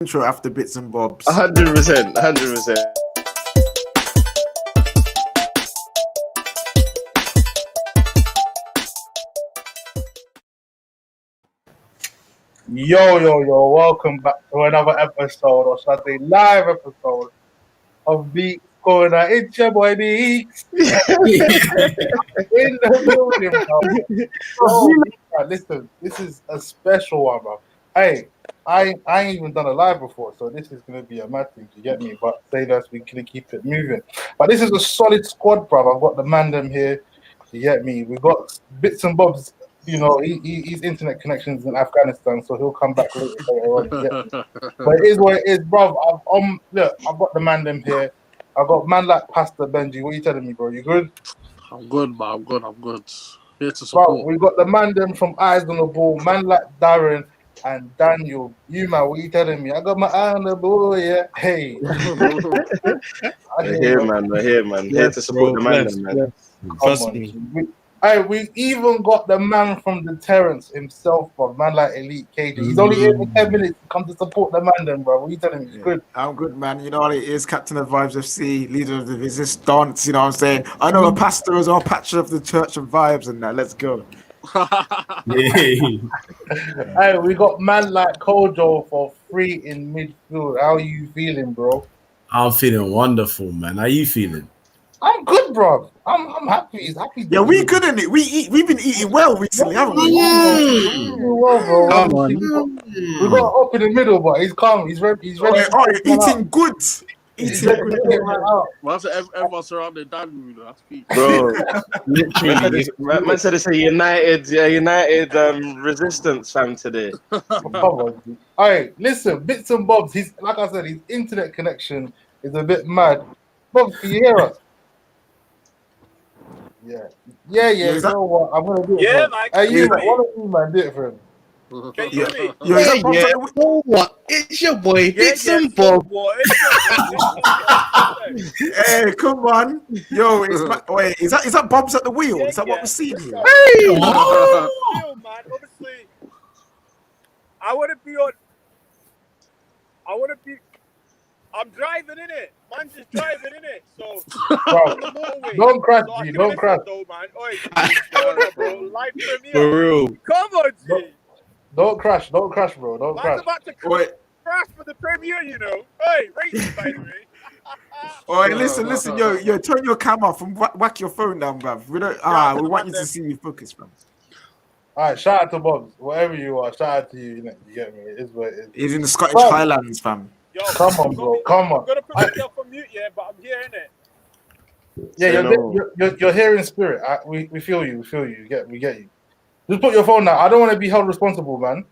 intro after bits and bobs. 100%, 100%. Yo, welcome back to another episode, or should I say live episode of Beeks Corner. It's your boy Beeks in the building, bro. Yo, listen, this is a special one, bro. Hey, I ain't even done a live before, so this is going to be a mad thing, to get me? But say that we can keep it moving. But this is a solid squad, bro. I've got the mandem here, you get me? We've got bits and bobs. You know, he's internet connections in Afghanistan, so he'll come back later on. But it is what it is, bro. Look, I've got the man them here. I've got man like Pastor Benji. What are you telling me, bro? You good? I'm good, man. I'm good. Here to support. Bro, we got the man them from Eyes on the Ball, man like Darren and Daniel. You, man, what are you telling me? I got my eye on the ball, yeah. Hey. We're here, man. Yes, here to support the man, man. Yes. Trust me. Hey, we even got the man from the Terrence himself, bro. Man like Elite KJ. He's only here for 10 minutes to come to support the man, then, bro. What are you telling me? It's good. I'm good, man. You know what it is, Captain of Vibes FC, leader of the resistance. You know what I'm saying? I know a pastor as well, patron of the Church of Vibes and that. Let's go. Hey, we got man like Kojo for free in midfield. How are you feeling, bro? I'm feeling wonderful, man. How you feeling? I'm good, bro. I'm happy. He's happy. Yeah, we good in it. We've been eating well recently, haven't we? Well, bro. Come on. We got up in the middle, but he's calm. He's ready. He's ready. Oh, eating good. Eating good. Everyone surrounded Dan, that's peak. Bro, literally, man said it's a United resistance fan today. Come on. All right, listen, bits and bobs. He's like I said, his internet connection is a bit mad. Bobs, can you hear us? Yeah. You know what? I'm gonna do it. Yeah, man. Hey, you, man, why don't you, man, do it for him? Can you hear me? You know what? It's your boy, Bits and Bob. Hey, come on. Yo, wait, is that Bob's at the wheel? Is that what we're seeing here? Hey! Man, obviously, I want to be. I'm driving in it. Man, just driving in it. So, bro, don't crash, G. Don't crash. Though, man. Oi, bro. Live premiere. For real. Come on, G. Don't crash, bro. Don't crash. Man's about to crash for the premiere, you know. Hey, racing, by the way. Oh, hey, listen, yo, turn your camera off and whack your phone down, bruv. We want you to see you focus, bruv. All right, shout out to Bobs. Wherever you are, shout out to you. You get me? It is what it is. He's in the Scottish Highlands, fam. Yo, come on, bro. Come on. I'm gonna put myself on mute, yeah, but I'm here, innit? Yeah, you're here in spirit. We feel you. We feel you. We get you. Just put your phone down. I don't want to be held responsible, man.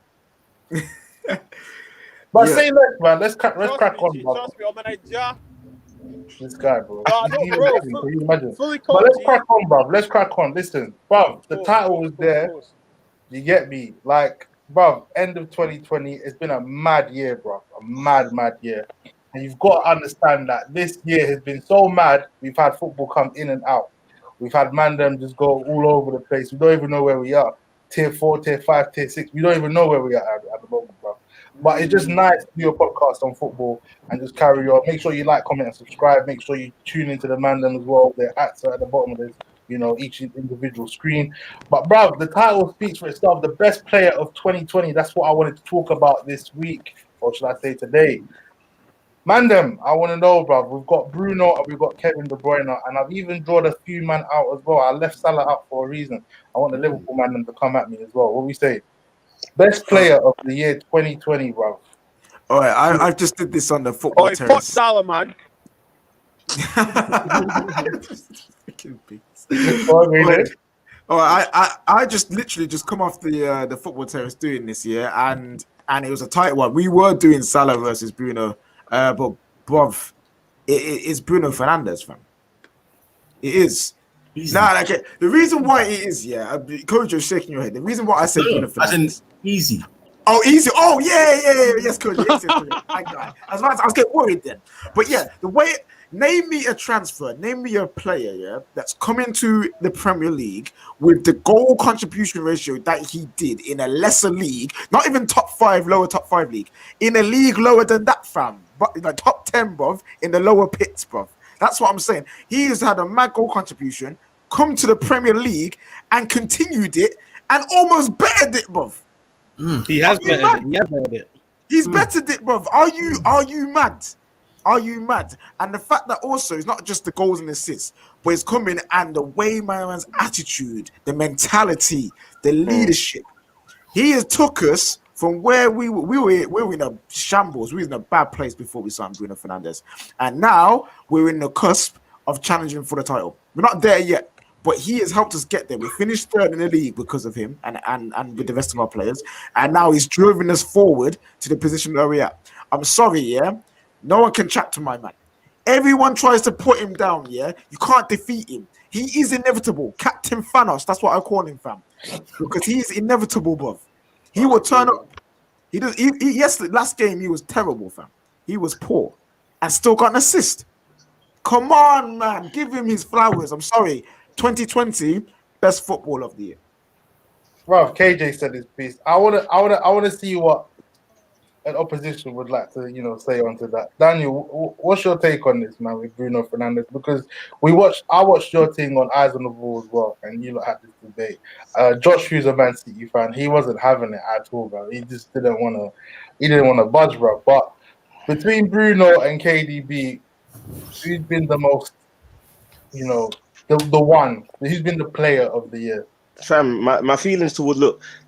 But say less, man. Let's crack on, bro. Trust me, I'm an idea. This guy, bro. Can you imagine? But let's crack on, bro. Let's crack on. Listen, bro. The title was there. You get me? Like, bro, end of 2020. It's been a mad year, bro. A mad year. And you've got to understand that this year has been so mad. We've had football come in and out. We've had Mandem just go all over the place. We don't even know where we are. Tier 4, Tier 5, Tier 6. We don't even know where we are at the moment, bro. But it's just nice to do a podcast on football and just carry on. Make sure you like, comment, and subscribe. Make sure you tune into the Mandem as well. Their ads are at the bottom of this, each individual screen. But, bro, the title speaks for itself. The best player of 2020. That's what I wanted to talk about this week, or should I say today. Mandem, I want to know, bro. We've got Bruno and we've got Kevin De Bruyne, and I've even drawn a few man out as well. I left Salah out for a reason. I want the Liverpool man to come at me as well. What we say? Best player of the year 2020, bro. All right, I just did this on the football terrace. Fuck Salah, man. I just literally just come off the football terrace doing this year, and it was a tight one. We were doing Salah versus Bruno, but bruv, it's Bruno Fernandes, fam. It is. The reason why it is, Kojo's shaking your head. The reason why I said Bruno Fernandes, easy. Oh, easy. Oh, yeah. Yes, coach. Yes, coach. Thank God. I was getting worried then. But yeah, the way, name me a transfer, name me a player, yeah, that's coming to the Premier League with the goal contribution ratio that he did in a lesser league, not even top five, lower top five league, in a league lower than that, fam. But like top 10, bruv, in the lower pits, bruv. That's what I'm saying. He has had a mad goal contribution, come to the Premier League and continued it and almost bettered it, bruv. He has Are you bettered mad? it. He has bettered it. He's bettered it, bruv. Are you mad? Are you mad? And the fact that also it's not just the goals and assists, but it's coming and the way my man's attitude, the mentality, the leadership. He has took us from where we were in a shambles. We were in a bad place before we signed Bruno Fernandes, and now we're in the cusp of challenging for the title. We're not there yet, but he has helped us get there. We finished third in the league because of him and with the rest of our players, and now he's driven us forward to the position where we're at. I'm sorry, yeah, no one can chat to my man. Everyone tries to put him down, yeah. You can't defeat him. He is inevitable. Captain Thanos, that's what I call him, fam. Because he is inevitable, bruv. He will turn up. He does. Yes, last game he was terrible, fam. He was poor and still got an assist. Come on, man. Give him his flowers. I'm sorry. 2020, best football of the year. Bro, KJ said his piece. I wanna see what an opposition would like to, say onto that. Daniel, what's your take on this, man, with Bruno Fernandes? Because I watched your thing on Eyes on the Ball as well, and you lot had this debate. Josh, who's a Man City fan, he wasn't having it at all, bro. He just didn't want to budge, bro. But between Bruno and KDB, who's been the most, the one? Who's been the player of the year? Fam, my feelings toward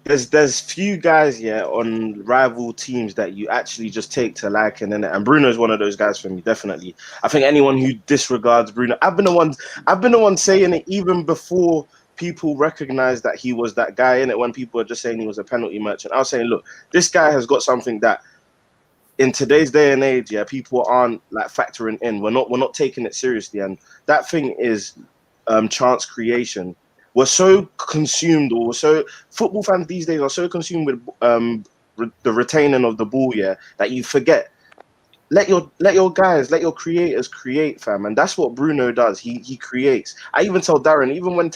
there's few guys on rival teams that you actually just take to liking, and Bruno's one of those guys for me, definitely. I think anyone who disregards Bruno, I've been the one saying it even before people recognized that he was that guy in it, when people were just saying he was a penalty merchant. I was saying, look, this guy has got something that in today's day and age, people aren't like factoring in. We're not taking it seriously, and that thing is chance creation. We're so consumed, football fans these days are so consumed with the retaining of the ball, that you forget. Let your guys, let your creators create, fam, and that's what Bruno does. He creates. I even tell Darren, even when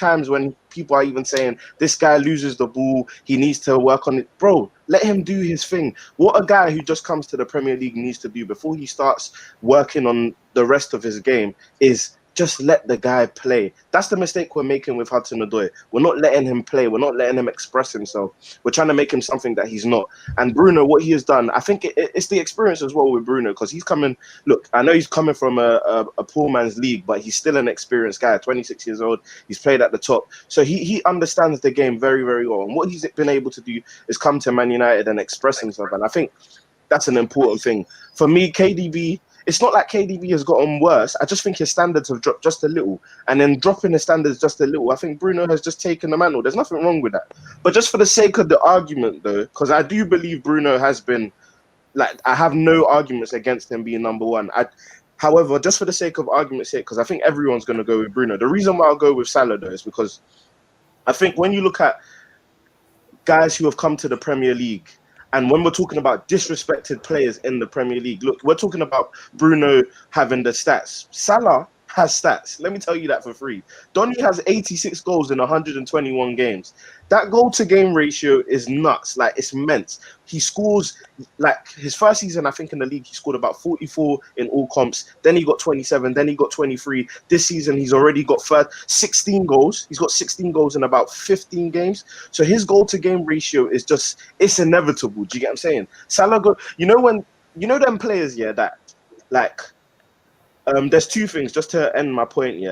people are even saying this guy loses the ball, he needs to work on it, bro. Let him do his thing. What a guy who just comes to the Premier League needs to do before he starts working on the rest of his game is just let the guy play. That's the mistake we're making with Hudson-Odoi. We're not letting him play. We're not letting him express himself. We're trying to make him something that he's not. And Bruno, what he has done, I think it's the experience as well with Bruno, because he's coming. Look, I know he's coming from a poor man's league, but he's still an experienced guy. 26 years old. He's played at the top, so he understands the game very, very well. And what he's been able to do is come to Man United and express himself. And I think that's an important thing for me. KDB. It's not like KDB has gotten worse. I just think his standards have dropped just a little. And then dropping his standards just a little, I think Bruno has just taken the mantle. There's nothing wrong with that. But just for the sake of the argument, though, because I do believe Bruno has been, I have no arguments against him being number one. However, just for the sake of argument's sake, because I think everyone's going to go with Bruno. The reason why I'll go with Salah, though, is because I think when you look at guys who have come to the Premier League, and when we're talking about disrespected players in the Premier League, look, we're talking about Bruno having the stats. Salah has stats. Let me tell you that for free. Donny has 86 goals in 121 games. That goal-to-game ratio is nuts. Like, it's immense. He scores, like, his first season, I think, in the league, he scored about 44 in all comps. Then he got 27. Then he got 23. This season, he's already got 16 goals. He's got 16 goals in about 15 games. So his goal-to-game ratio is just, it's inevitable. Do you get what I'm saying? Salah, them players, that, like, there's two things, just to end my point,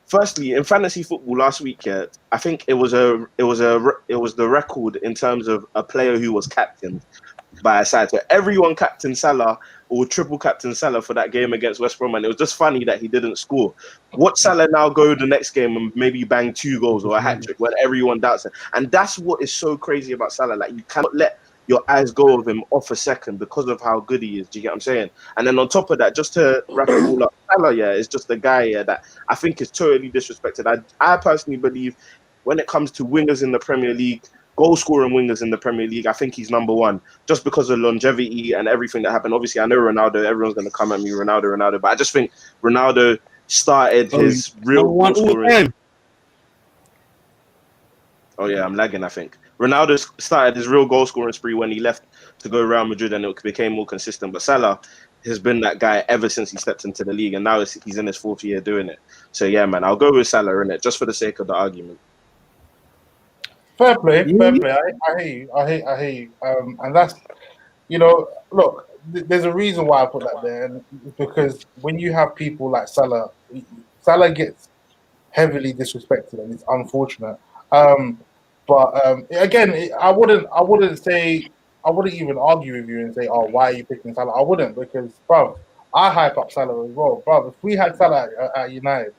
Firstly, in fantasy football last week, I think it was the record in terms of a player who was captained by a side. So everyone captained Salah or triple captain Salah for that game against West Brom, and it was just funny that he didn't score. Watch Salah now go the next game and maybe bang 2 goals or a hat trick when everyone doubts it. And that's what is so crazy about Salah. Like, you cannot let your eyes go of him off a second because of how good he is. Do you get what I'm saying? And then on top of that, just to wrap it all up, Salah, is just a guy that I think is totally disrespected. I personally believe when it comes to wingers in the Premier League, goal scoring wingers in the Premier League, I think he's number one just because of longevity and everything that happened. Obviously, I know Ronaldo, everyone's going to come at me, Ronaldo, but I just think Ronaldo started his real number one goal all scoring. time. Oh yeah, I'm lagging, I think. Ronaldo started his real goal scoring spree when he left to go Real Madrid and it became more consistent. But Salah has been that guy ever since he stepped into the league, and now he's in his 4th year doing it. So yeah, man, I'll go with Salah in it just for the sake of the argument. Fair play. I hear you. And that's, look, there's a reason why I put that there, and it's because when you have people like Salah, Salah gets heavily disrespected, and it's unfortunate. But again, I wouldn't even argue with you and say, "Oh, why are you picking Salah?" I wouldn't, because, bro, I hype up Salah as well, bro. If we had Salah at United,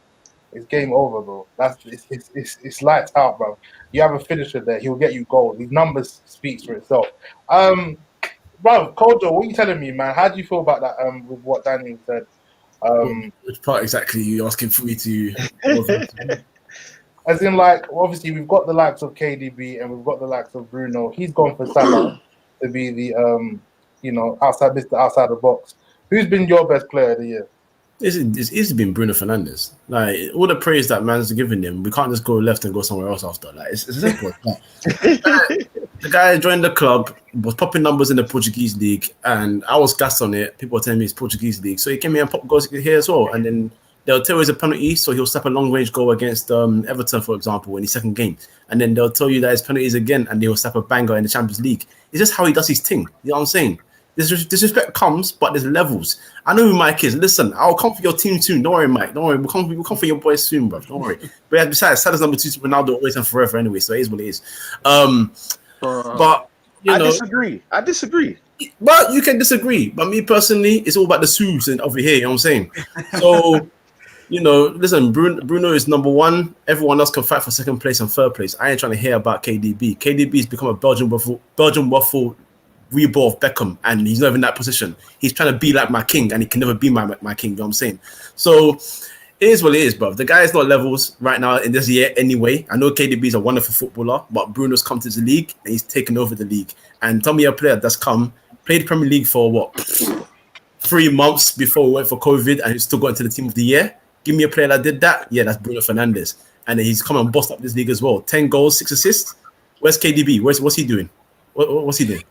it's game over, bro. It's lights out, bro. You have a finisher there; he'll get you goals. His numbers speaks for itself. Bro, Kojo, what are you telling me, man? How do you feel about that? With what Daniel said. Which part exactly are you asking for me to? As in, like, obviously we've got the likes of KDB and we've got the likes of Bruno. He's gone for Salah to be the Mr. Outside the box. Who's been your best player of the year? It's been Bruno Fernandes. Like, all the praise that man's giving him, we can't just go left and go somewhere else after. Like, it's simple. The guy joined the club, was popping numbers in the Portuguese league, and I was gassed on it. People were telling me it's Portuguese league, so he came here and popped goals here as well. And then they'll tell you it's a penalty, so he'll step a long range goal against Everton, for example, in his second game. And then they'll tell you that it's penalties again, and they'll step a banger in the Champions League. It's just how he does his thing. You know what I'm saying? Disrespect comes, but there's levels. I know who Mike is. Listen, I'll come for your team soon. Don't worry, Mike. Don't worry. We'll come for your boys soon, bro. Don't worry. But yeah, besides, Salah's number 2 to Ronaldo always and forever anyway, so it is what it is. But I disagree. But you can disagree. But me personally, it's all about the suits and over here. You know what I'm saying? So, listen, Bruno is number 1. Everyone else can fight for second place and third place. I ain't trying to hear about KDB. KDB's become a Belgian waffle reball of Beckham, and he's not even in that position. He's trying to be like my king, and he can never be my king. You know what I'm saying? So it is what it is, bro. The guy is not levels right now in this year anyway. I know KDB is a wonderful footballer, but Bruno's come to the league and he's taken over the league. And tell me a player that's played Premier League for what, 3 months before we went for COVID, and he's still got into the team of the year. Give me a player that did that. Yeah, that's Bruno Fernandes, and he's come and bossed up this league as well. 10 goals, 6 assists. Where's KDB? What's he doing? What's he doing?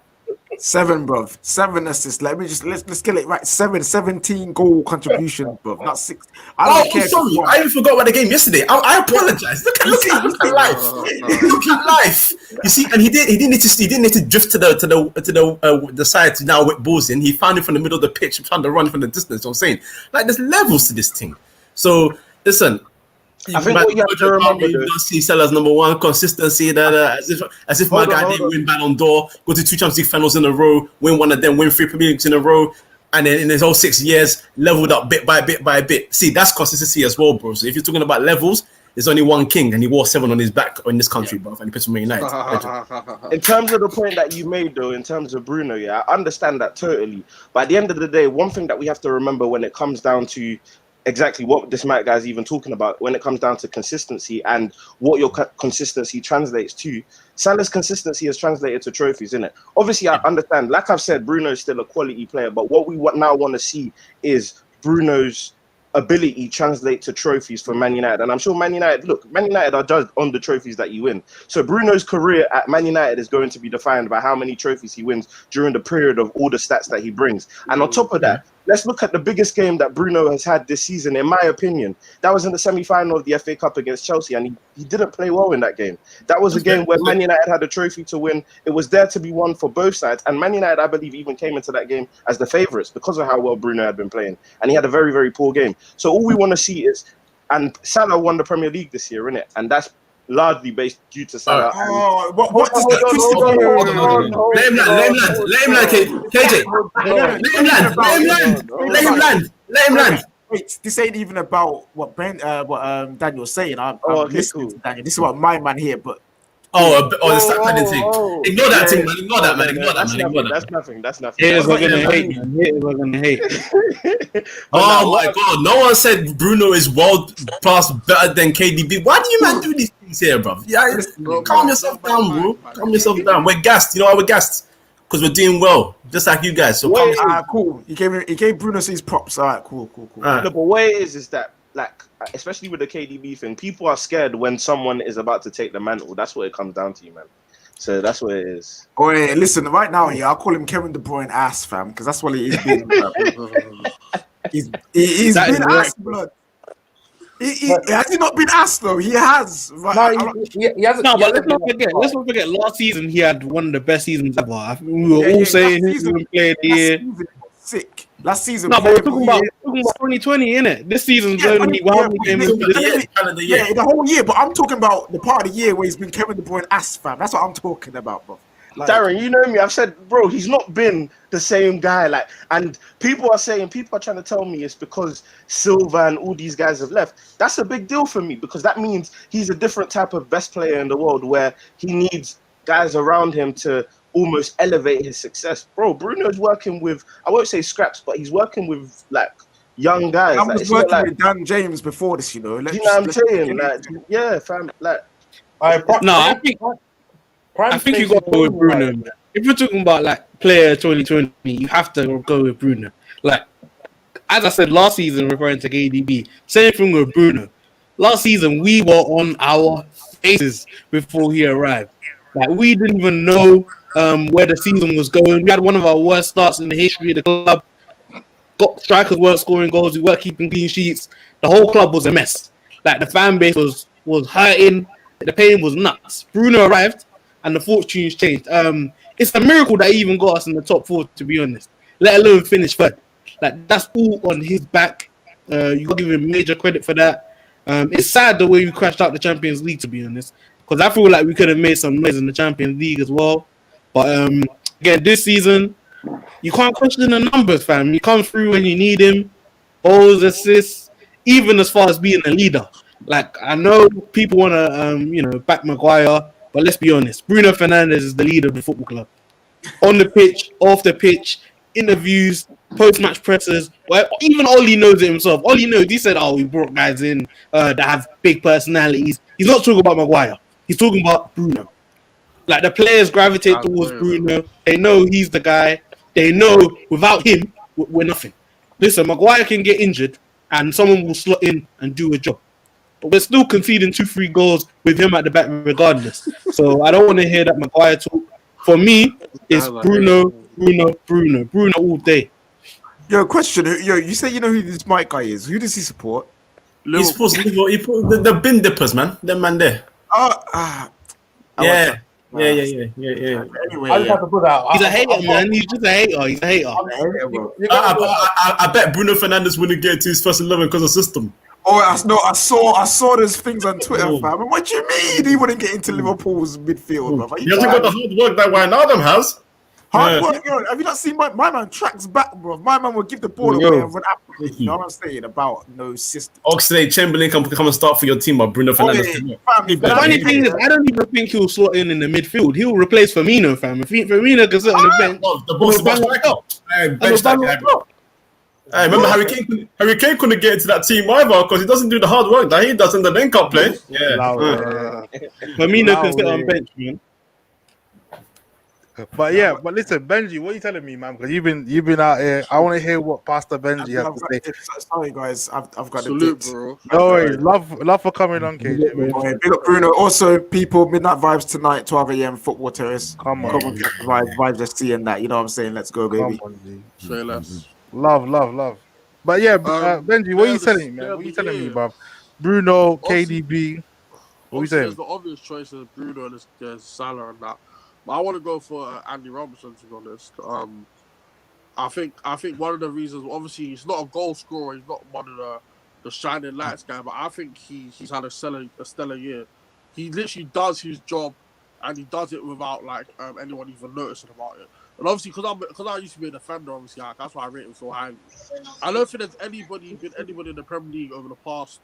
7, bro. 7 assists. Let's get it right. 17 goal contributions, bro. Not 6. I don't care. Sorry. I even forgot about the game yesterday. I apologize. Look at life. Look at life. You see, and he didn't need to drift to the side to now whip balls in. He found it from the middle of the pitch, trying to run from the distance. I'm saying, like, there's levels to this thing. So listen. I think what you have to remember, you don't see Salah's number 1 consistency. As if my guy didn't win Ballon d'Or, go to 2 Champions League finals in a row, win one of them, win 3 Premier Leagues in a row, and then in his whole 6 years, leveled up bit by bit. See, that's consistency as well, bro. So if you're talking about levels, there's only one king, and he wore 7 on his back in this country, bro. And he plays for Man United. In terms of the point that you made, though, in terms of Bruno, yeah, I understand that totally. But at the end of the day, one thing that we have to remember when it comes down to exactly what this Mike guy is even talking about, when it comes down to consistency and what your consistency translates to, Salah's consistency is translated to trophies, isn't it? Obviously, I understand. Like I've said, Bruno is still a quality player, but what we now want to see is Bruno's ability translate to trophies for Man United. And I'm sure Man United are judged on the trophies that you win. So Bruno's career at Man United is going to be defined by how many trophies he wins during the period of all the stats that he brings. And on top of that, let's look at the biggest game that Bruno has had this season, in my opinion. That was in the semi-final of the FA Cup against Chelsea, and he didn't play well in that game. That was a game where Man United had a trophy to win. It was there to be won for both sides, and Man United, I believe, even came into that game as the favourites because of how well Bruno had been playing, and he had a very, very poor game. So all we want to see is, and Salah won the Premier League this year, innit? And that's largely based due to Salah. What does that? Let him land, KJ. Let him land. Wait, this ain't even about what Daniel's saying. I'm listening to Daniel. This is what my man here, but The sack padding thing. Ignore that thing, man. Ignore that, man. Ignore that, man. Ignore that. That's nothing. Haters That's are gonna nothing. hate, man. Haters are gonna hate. Oh my God! No one said Bruno is world class better than KDB. Why do you man do these things here, bro? Yeah, calm yourself down, bro. Calm yourself down. We're gassed. You know why we're gassed? Because we're doing well, just like you guys. So calm yourself. Cool. He gave Bruno his props. All right, cool. Alright. No, but what it is that, like, especially with the KDB thing, people are scared when someone is about to take the mantle. That's what it comes down to, man. So that's what it is. Oh, yeah, listen, right now, I'll call him Kevin De Bruyne ass, fam, because that's what he's been. he's been ass, blood. Has he not been ass though? He has. Right? No, he hasn't. No, he but hasn't let's not forget. Last season he had one of the best seasons ever. We were all saying he was going to play of the year. Sick. Last season. No, but we're talking about 2020, innit? This season's only how many games into the year? Yeah, the whole year. But I'm talking about the part of the year where he's been Kevin De Bruyne ass, fam. That's what I'm talking about, bro. Like, Darren, you know me. I've said, bro, he's not been the same guy. Like, and people are trying to tell me it's because Silva and all these guys have left. That's a big deal for me because that means he's a different type of best player in the world where he needs guys around him to almost elevate his success. Bro, Bruno's working with, I won't say scraps, but he's working with like young guys. I was working with Dan James before this, you know. You know what I'm saying? Like, yeah, fam. Like, I think you got to go with Bruno. Man. If you're talking about like player 2020, you have to go with Bruno. Like, as I said last season, referring to KDB, same thing with Bruno. Last season, we were on our faces before he arrived. Like, we didn't even know where the season was going. We had one of our worst starts in the history of the club. Strikers weren't scoring goals. We weren't keeping clean sheets. The whole club was a mess. Like, the fan base was hurting. The pain was nuts. Bruno arrived, and the fortunes changed. It's a miracle that he even got us in the top 4, to be honest. Let alone finish third. Like, that's all on his back. You got to give him major credit for that. It's sad the way we crashed out the Champions League, to be honest, because I feel like we could have made some noise in the Champions League as well. But again, this season, you can't question the numbers, fam. He comes through when you need him. Goals, assists, even as far as being a leader. Like, I know people want to, back Maguire, but let's be honest. Bruno Fernandes is the leader of the football club. On the pitch, off the pitch, interviews, post-match pressers. Well, even Oli knows it himself. Oli knows. He said, we brought guys in that have big personalities. He's not talking about Maguire. He's talking about Bruno. Like, the players gravitate towards Bruno. They know he's the guy. They know without him, we're nothing. Listen, Maguire can get injured and someone will slot in and do a job. But we're still conceding 2-3 goals with him at the back regardless. So I don't want to hear that Maguire talk. For me, it's Bruno all day. Yo, question. You say you know who this Mike guy is. Who does he support? He supposed to the bin dippers, man. Them man there. Yeah. Anyway, I just have to put that. He's a hater, man. He's just a hater. He's a hater. I bet Bruno Fernandes wouldn't get to his first 11 because of system. Oh, I saw those things on Twitter, fam. What do you mean he wouldn't get into Liverpool's midfield, bro? He hasn't got the hard work that Wijnaldum has. Hard work, yo. Have you not seen my man tracks back, bro? My man will give the ball away and run up. You know what I'm saying about no system. Oxlade-Chamberlain can come and start for your team, but Bruno Fernandes. The funny thing is, I don't even think he'll slot in the midfield. He'll replace Firmino, fam. If Firmino can sit on the bench, the boss is bench that guy. Hey, remember Harry Kane couldn't get into that team either because he doesn't do the hard work that he does in the link-up play. Yeah. Firmino can sit on bench, man. But listen, Benji, what are you telling me, man? Because you've been out here. I want to hear what Pastor Benji has to say. Sorry, guys, I've got Salute, the bro. No worries, love for coming on, KJ. Man. Big up Bruno. Also, people, Midnight Vibes tonight, 12 a.m. Football Terrace. Come on, get the vibes just seeing that. You know what I'm saying? Let's go, baby. Come on, G. Say less. Love. But yeah, Benji, what are you telling me, man? What are you telling me, bro? Bruno, KDB. What are you saying? There's the obvious choices, Bruno and there's Salah and that. But I want to go for Andy Robertson, to be honest. I think one of the reasons, obviously, he's not a goal scorer. He's not one of the shining lights guy. But I think he's had a stellar year. He literally does his job, and he does it without anyone even noticing about it. And obviously, because I used to be a defender, obviously, that's why I rate him so highly. I don't think there's anybody in the Premier League over the past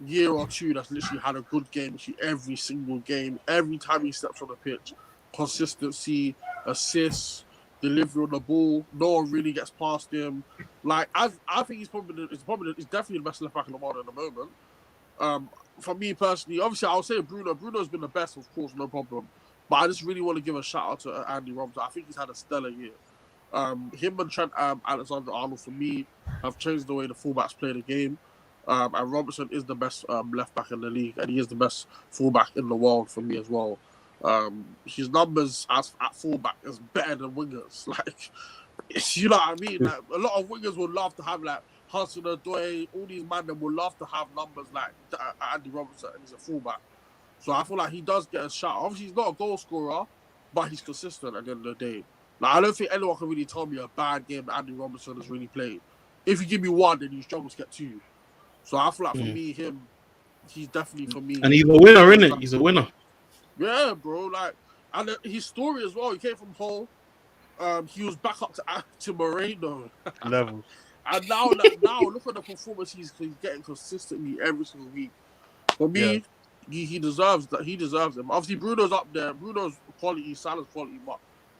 year or two that's literally had a good game literally every single game. Every time he steps on the pitch, consistency, assists, delivery on the ball. No one really gets past him. Like I think he's definitely the best left back in the world at the moment. For me personally, obviously I'll say Bruno. Bruno's been the best, of course, no problem. But I just really want to give a shout out to Andy Robertson. I think he's had a stellar year. Him and Trent Alexander-Arnold, for me, have changed the way the fullbacks play the game. And Robertson is the best left back in the league, and he is the best fullback in the world for me as well. His numbers at fullback is better than wingers. Like, you know what I mean? Like, a lot of wingers would love to have like Hudson-Odoi, all these men that would love to have numbers like Andy Robertson, and he's a fullback. So I feel like he does get a shot. Obviously, he's not a goal scorer, but he's consistent at the end of the day. Like, I don't think anyone can really tell me a bad game that Andy Robertson has really played. If you give me one, then you struggle to get two. So I feel like for me, he's definitely for me. And he's a winner, isn't it? He's a winner. Yeah, bro. Like, and his story as well. He came from Hull. He was back up to Moreno Level. And now look at the performance he's getting consistently every single week. For me, he deserves that. He deserves them. Obviously, Bruno's up there. Bruno's quality, Salah's quality, but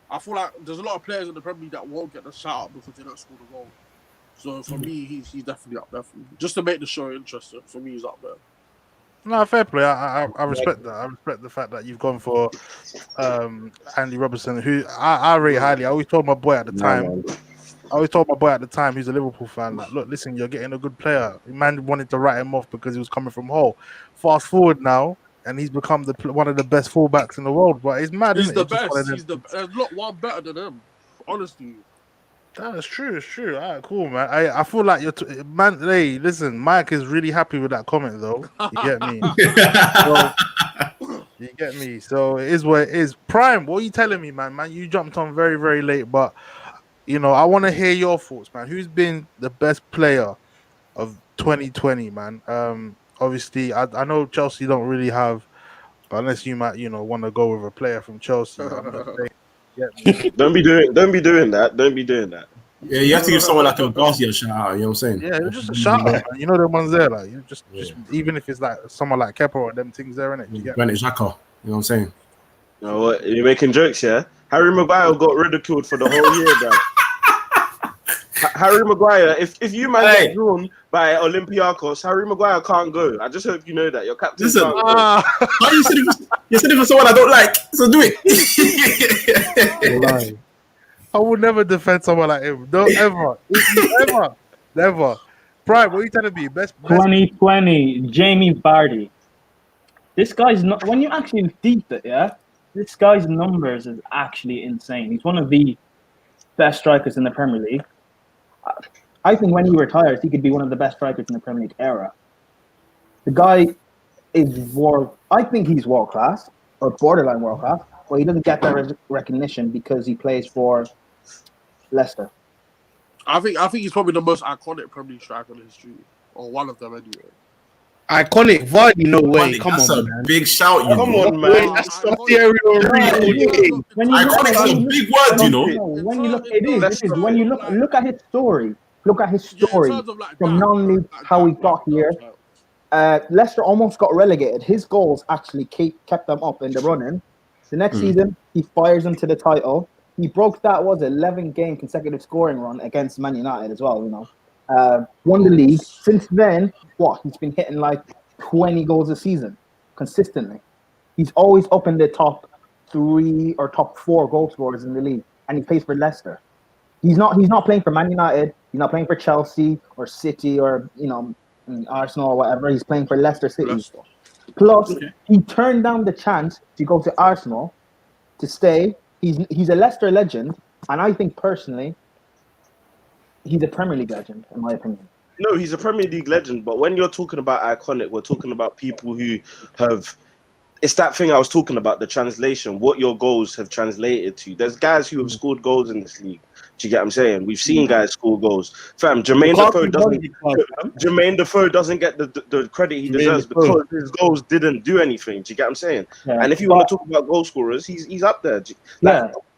I feel like there's a lot of players in the Premier League that won't get the shout out because they don't score the goal. So for me, he's definitely up there. For me. Just to make the show interesting, for me, he's up there. No, fair play. I respect that. I respect the fact that you've gone for Andy Robertson, who I rate highly. I always told my boy at the time. Who's a Liverpool fan, like, look, listen, you're getting a good player. Man wanted to write him off because he was coming from Hull. Fast forward now, and he's become one of the best fullbacks in the world. But it's mad. He's isn't the it? best. There's not one better than him. Honestly. That's true. It's true. All right, cool, man. I feel like man. Hey, listen, Mike is really happy with that comment, though. You get me? You get me? So it is what it is. Prime, what are you telling me, man? Man, you jumped on very, very late, but you know, I want to hear your thoughts, man. Who's been the best player of 2020, man? Obviously, I know Chelsea don't really have, unless you might, want to go with a player from Chelsea. I'm not saying. Don't be doing that. Don't be doing that. Yeah, you have to give someone like a Garcia a shout out. You know what I'm saying? Yeah, just a shout out, man. You know the ones there, like just even if it's like someone like Kepa or them things there, innit? You get Granit Xhaka. You know what I'm saying? You know what? You're making jokes, yeah? Harry Maguire got ridiculed for the whole year, bro. Harry Maguire, if you man get drawn by Olympiacos, Harry Maguire can't go. I just hope you know that. Your captain Listen, can't go. you said it for someone I don't like, so do it. I would never defend someone like him. Don't ever. Never. Prime, what are you telling me? Best 2020, Jamie Vardy. This guy's not. When you actually deep it, this guy's numbers is actually insane. He's one of the best strikers in the Premier League. I think when he retires, he could be one of the best strikers in the Premier League era. The guy is I think he's world class or borderline world class, but he doesn't get that recognition because he plays for Leicester. I think he's probably the most iconic Premier League striker in history, or one of them anyway. Iconic Vardy, no way. Come That's on, a man. big shout, you Come know. on, man. That's the Thierry Henry. Iconic's a big word, you know. When you look, it is. When you look at his story, from non-league how he got here. Leicester almost got relegated. His goals actually kept them up in the running. The next season, he fires them to the title. He broke that 11-game consecutive scoring run against Man United as well. Won the league. Since then, he's been hitting like 20 goals a season consistently. He's always up in the top 3 or top 4 goal scorers in the league, and he plays for Leicester. He's not playing for Man United. He's not playing for Chelsea or City or Arsenal or whatever. He's playing for Leicester City. Plus, he turned down the chance to go to Arsenal to stay. He's a Leicester legend, and I think personally, he's a Premier League legend, in my opinion. No, he's a Premier League legend, but when you're talking about iconic, we're talking about people who have... It's that thing I was talking about, the translation, what your goals have translated to. There's guys who have scored goals in this league. Do you get what I'm saying? We've seen guys score goals. Fam, Jermaine Defoe doesn't get the credit he deserves because his goals didn't do anything. Do you get what I'm saying? Yeah. And if you want to talk about goal scorers, he's up there.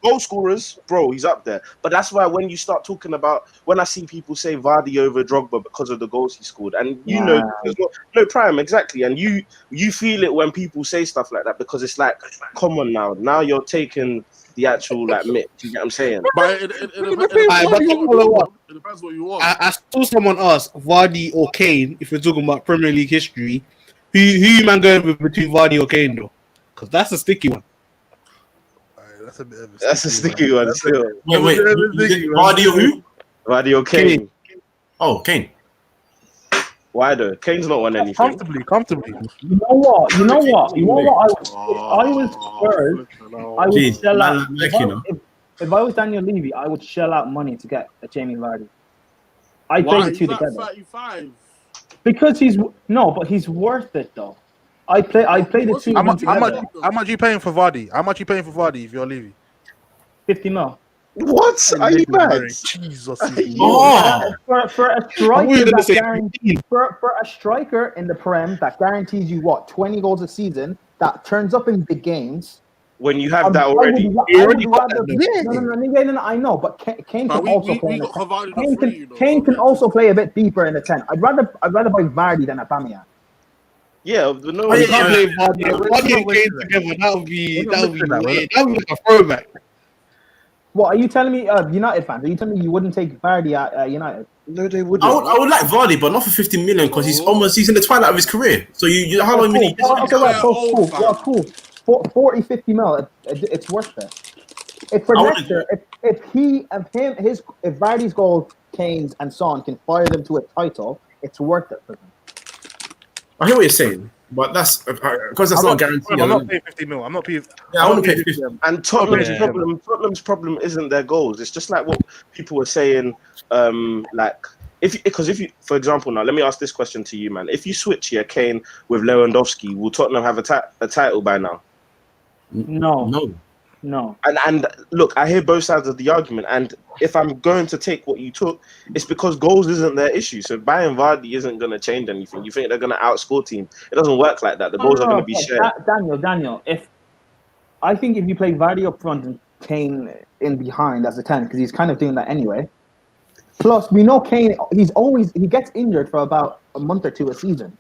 goal scorers, bro, he's up there. But that's why when you start talking about, when I see people say Vardy over Drogba because of the goals he scored, and you know, there's no prime, exactly. And you feel it when people say stuff like that, because it's like, come on now you're taking the actual like myth. You get what I'm saying? But it depends what you want. I saw someone ask Vardy or Kane, if we're talking about Premier League history, who you man going with between Vardy or Kane though? Because that's a sticky one. That's a bit of a sticky one still. Wait. Vardy or who? Vardy or Kane? Oh, Kane. Why though? Kane's not won anything. Comfortably. You know what? I was Spurs. I would shell out. If I was Daniel Levy, I would shell out money to get a Jamie Vardy. I play the two together. 35. Because he's worth it though. I play the two. How much you paying for Vardy? How much you paying for Vardy if you're Levy? 50 mil. What? Are you mad? Jesus. For a striker for a striker in the Prem that guarantees you what 20 goals a season, that turns up in big games. When you have that already, No, I know, but Kane can also play. Kane can also play a bit deeper in the 10. I'd rather buy Vardy than Aubameyang. Yeah, no. You can't play Vardy and Kane together. That would be like a throwback. What are you telling me, United fans? Are you telling me you wouldn't take Vardy at United? No, they wouldn't. I would like Vardy, but not for 50 million because he's in the twilight of his career. So you how long many? Cool. 40, 50 mil. It's worth it. If for next year, if Vardy's goals, Kane's, and Son can fire them to a title, it's worth it for them. I hear what you're saying, but that's because that's not a guarantee. I'm not paying 50 mil. I'm not paying. Yeah, I want to pay 50. And Tottenham's problem isn't their goals. It's just like what people were saying. If you, for example, now let me ask this question to you, man. If you switch here, Kane with Lewandowski, will Tottenham have a title by now? No. And look, I hear both sides of the argument, and if I'm going to take what you took, it's because goals isn't their issue. So buying Vardy isn't going to change anything. You think they're going to outscore teams? It doesn't work like that. The goals are going to be shared. Daniel, I think if you play Vardy up front and Kane in behind as a 10, because he's kind of doing that anyway. Plus, we know Kane, he gets injured for about a month or two a season.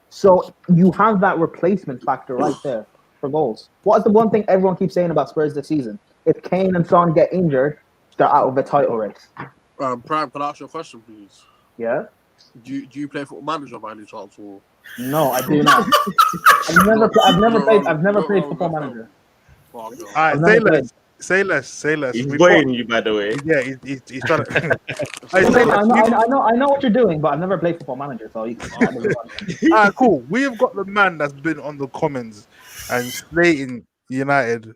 So you have that replacement factor right there for goals. What is the one thing everyone keeps saying about Spurs this season? If Kane and Son get injured, they're out of the title race. Prime, can I ask you a question, please? Yeah. Do you play Football Manager by any chance? Or? No, I do not. I've never played Football Manager. All right, say less. He's playing you, by the way. Yeah, he's trying to. I know what you're doing, but I've never played Football Manager, so you can. Cool. We have got the man that's been on the comments and slating United.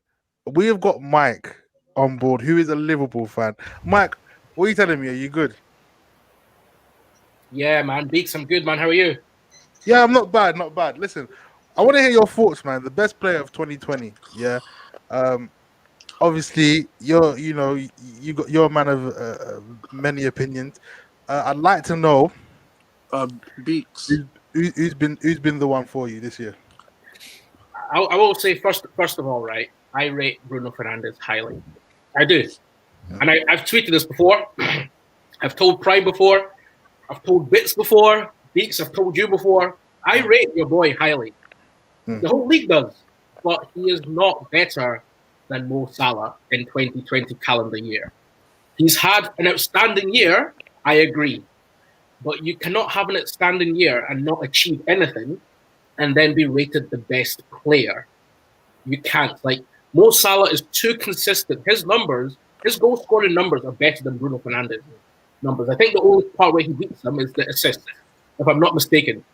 We have got Mike on board, who is a Liverpool fan. Mike, what are you telling me? Are you good? Yeah, man. Beeks, I'm good, man. How are you? Yeah, I'm not bad. Listen, I want to hear your thoughts, man. The best player of 2020. Yeah. Obviously, you're a man of many opinions. I'd like to know, Beeks, who's been the one for you this year? I will say first of all, right? I rate Bruno Fernandes highly. I do, and I've tweeted this before. I've told Prime before. I've told Bits before. Beeks, I've told you before. I rate your boy highly. The whole league does, but he is not better than Mo Salah in 2020 calendar year. He's had an outstanding year, I agree. But you cannot have an outstanding year and not achieve anything and then be rated the best player. You can't. Like, Mo Salah is too consistent. His goal scoring numbers are better than Bruno Fernandes' numbers. I think the only part where he beats them is the assist, if I'm not mistaken.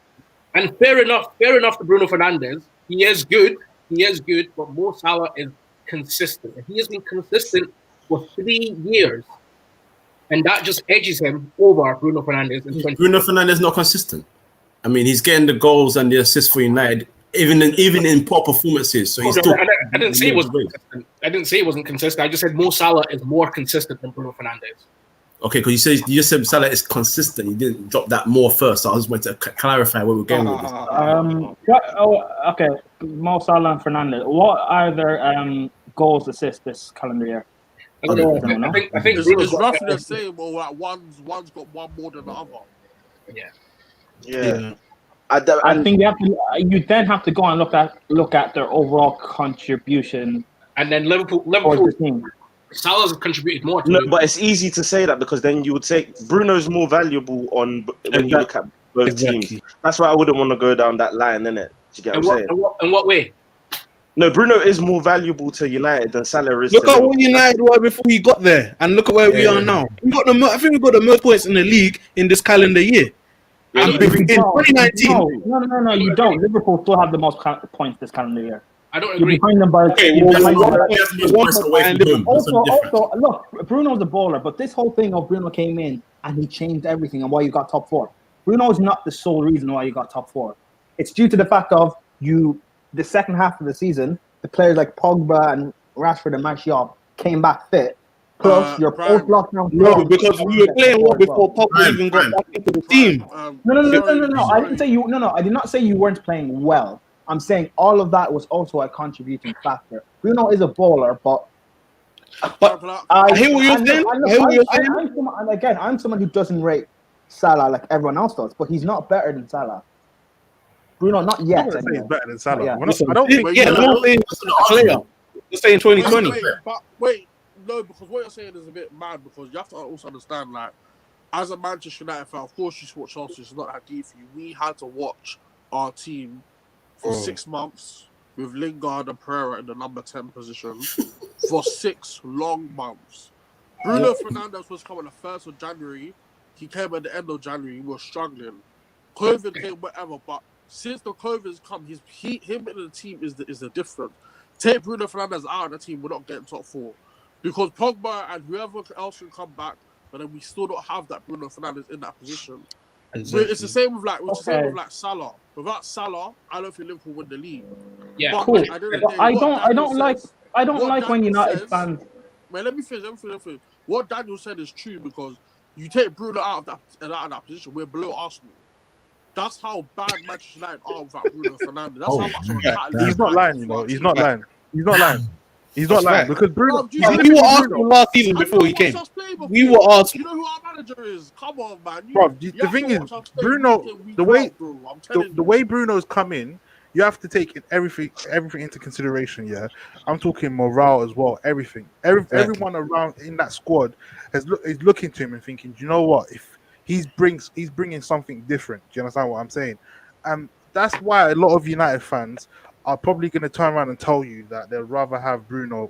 And fair enough to Bruno Fernandes. He is good, but Mo Salah is consistent. And he has been consistent for 3 years. And that just edges him over Bruno Fernandes. Bruno Fernandes not consistent. I mean, he's getting the goals and the assists for United, even in poor performances. So he's still. I didn't say it wasn't consistent. I didn't say it wasn't consistent. I just said Mo Salah is more consistent than Bruno Fernandes. Okay, because you just said Salah is consistent. You didn't drop that more first. So I just wanted to clarify where we're going with this. Okay, Mo Salah and Fernandes. What are their goals, assists this calendar year. I think It's Bruno's got roughly the same, or like one's got one more than the other. Yeah. I think you then have to go and look at their overall contribution. And then Liverpool Salah's contributed more to No, Liverpool. but it's easy to say that because then you would say Bruno's more valuable when you look at both teams. That's why I wouldn't want to go down that line, innit? Do you get what I'm saying? In what way? No, Bruno is more valuable to United than Salah is. Look at what United were before he got there, and look at where we are now. I think we got the most points in the league in this calendar year. In 2019. No, you don't. Liverpool still have the most points this calendar year. I don't agree. Also, look, Bruno's a bowler, but this whole thing of Bruno came in and he changed everything and why you got top 4. Bruno is not the sole reason why you got top 4. It's due to the fact of the second half of the season, the players like Pogba and Rashford and Martial came back fit. Plus, your post-lockdown. No, because we were playing well before Pogba even got back into the team. No. I didn't say you. No. I did not say you weren't playing well. I'm saying all of that was also a contributing factor. Bruno is a bowler, but I hear what you're saying. And again, I'm someone who doesn't rate Salah like everyone else does, but he's not better than Salah. Bruno, not yet. He's better than Salah. Yeah. I don't think. Yeah, no saying player. You're saying 2020. Wait, no, because what you're saying is a bit mad. Because you have to also understand, like, as a Manchester United fan, of course you watch Chelsea. It's not that deep for you. We had to watch our team for 6 months with Lingard and Pereira in the number 10 position for 6 long months. Bruno Fernandes was coming the 1st of January. He came at the end of January. He was struggling. COVID came, whatever. But since the COVID's come, him in the team is the difference. Take Bruno Fernandes out of the team, we're not getting top 4. Because Pogba and whoever else can come back, but then we still don't have that Bruno Fernandes in that position. Exactly. It's the same with like Salah. Without Salah, I don't think Liverpool win the league. Yeah, but cool. I don't like when United fans. Wait, let me finish. What Daniel said is true because you take Bruno out of that position, we're below Arsenal. That's how bad Manchester United are without Bruno Fernandes. That's how much of a catalyst. He's not lying, you know. He's not lying. Because Bruno. We were Arsenal last season before he came. We were Arsenal. You know who our manager is? Come on, man. The thing is, Bruno. The way Bruno's come in, you have to take everything into consideration. Yeah, I'm talking morale as well. Everything. Everyone around in that squad is looking to him and thinking, do you know what? If he's bringing something different. Do you understand what I'm saying? That's why a lot of United fans are probably going to turn around and tell you that they'd rather have Bruno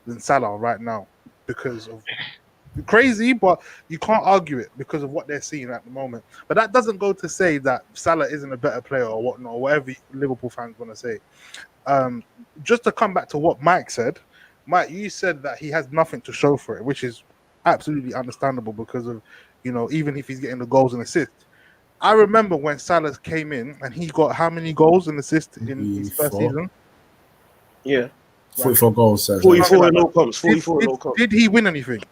than Salah right now because of crazy, but you can't argue it because of what they're seeing at the moment. But that doesn't go to say that Salah isn't a better player or whatnot, or whatever Liverpool fans want to say. Just to come back to what Mike said, Mike, you said that he has nothing to show for it, which is absolutely understandable because of, you know, even if he's getting the goals and assists. I remember when Salah came in and he got how many goals and assists in his first season? Yeah. 44 goals. 44 in all comps. 44 in all comps. Did he win anything?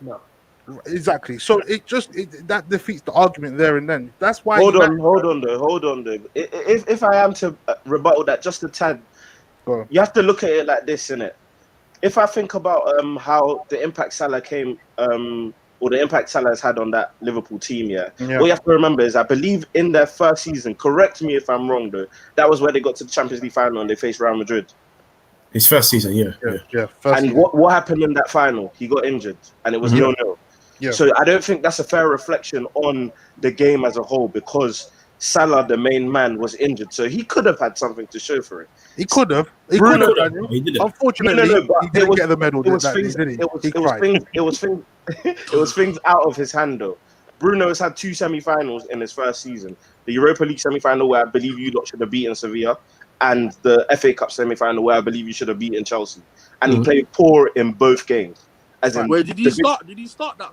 No. Exactly. So that defeats the argument there and then. That's why. Hold on though. If I am to rebuttal that just a tad, you have to look at it like this, innit? If I think about how the impact Salah came, or the impact Salah has had on that Liverpool team, what you have to remember is I believe in their first season, correct me if I'm wrong though, that was where they got to the Champions League final and they faced Real Madrid. His first season, what happened in that final? He got injured and it was 0-0. Yeah. So I don't think that's a fair reflection on the game as a whole because Salah, the main man, was injured. So he could have had something to show for it. He could have. He didn't. Unfortunately, he didn't get the medal. It was things out of his hand, though. Bruno has had 2 semi-finals in his first season. The Europa League semi-final where I believe you lot should have beaten Sevilla, and the FA Cup semi-final where I believe you should have beaten Chelsea. And he played poor in both games. Wait, did he start that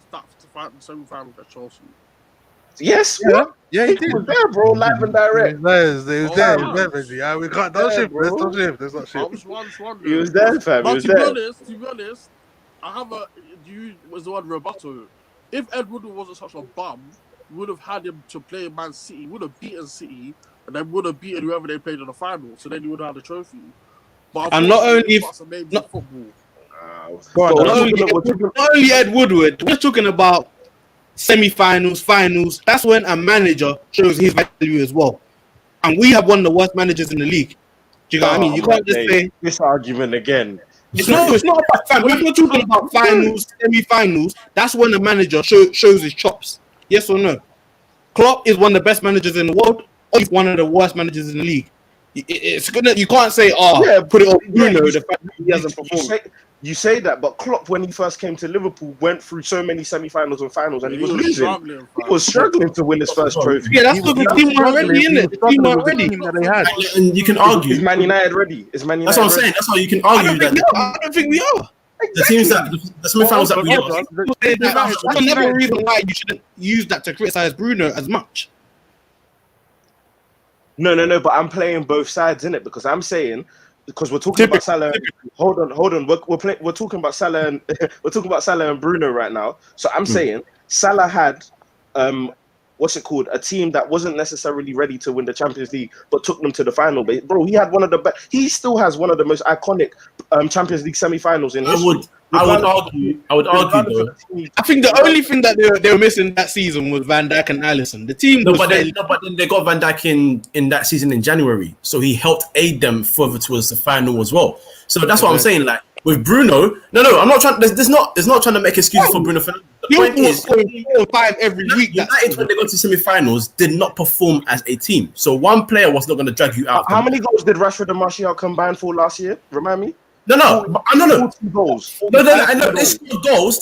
semi-final at Chelsea? Yes. Yeah, he did. He was there, bro, live and direct. He was there. We can't. Don't shift. Let's not shift. Let's not shift. He was there, fam. He was there. To be honest, I have was the one rebuttal. If Ed Woodward wasn't such a bum, we would have had him to play Man City. Would have beaten City, and then would have beaten whoever they played in the final. So then he would have had the trophy. But And not only he's got some names in football. Not only Ed Woodward, we're talking about semi-finals, finals. That's when a manager shows his value as well. And we have one of the worst managers in the league. Do you know what I mean? You can't just say this argument again. It's not about fans. When we're talking about finals, semi-finals, that's when the manager shows his chops. Yes or no? Klopp is one of the best managers in the world, or he's one of the worst managers in the league. It's gonna. You can't say, put it on Bruno. The fact that he hasn't performed. You say that, but Klopp, when he first came to Liverpool, went through so many semi-finals and finals, and he was losing. He was struggling to win his first trophy. Yeah, that's because the team weren't ready, isn't it? The team weren't ready. And you can argue. Is Man United ready? That's what I'm saying. That's how you can argue that. I don't think we are. The teams that the semi-finals that we lost. That's another reason why you shouldn't use that to criticize Bruno as much. No. But I'm playing both sides in it because I'm saying. Because we're talking about Salah. Hold on. We're talking about Salah and we're talking about Salah and Bruno right now. So I'm saying Salah had a team that wasn't necessarily ready to win the Champions League, but took them to the final. But bro, he had one of the best. He still has one of the most iconic Champions League semi-finals in history. I would argue though. I think the only thing that they were missing that season was Van Dijk and Alisson. The team but then they got Van Dijk in that season in January, so he helped aid them further towards the final as well. So that's what I'm saying. Like with Bruno, no, I'm not trying. There's not trying to make excuses for Bruno Fernandes. The point is, 5 every week. United, when they got to semi-finals, did not perform as a team. So one player was not going to drag you out. How many goals did Rashford and Martial combine for last year? Remind me. No. 40 goals. I know they scored goals.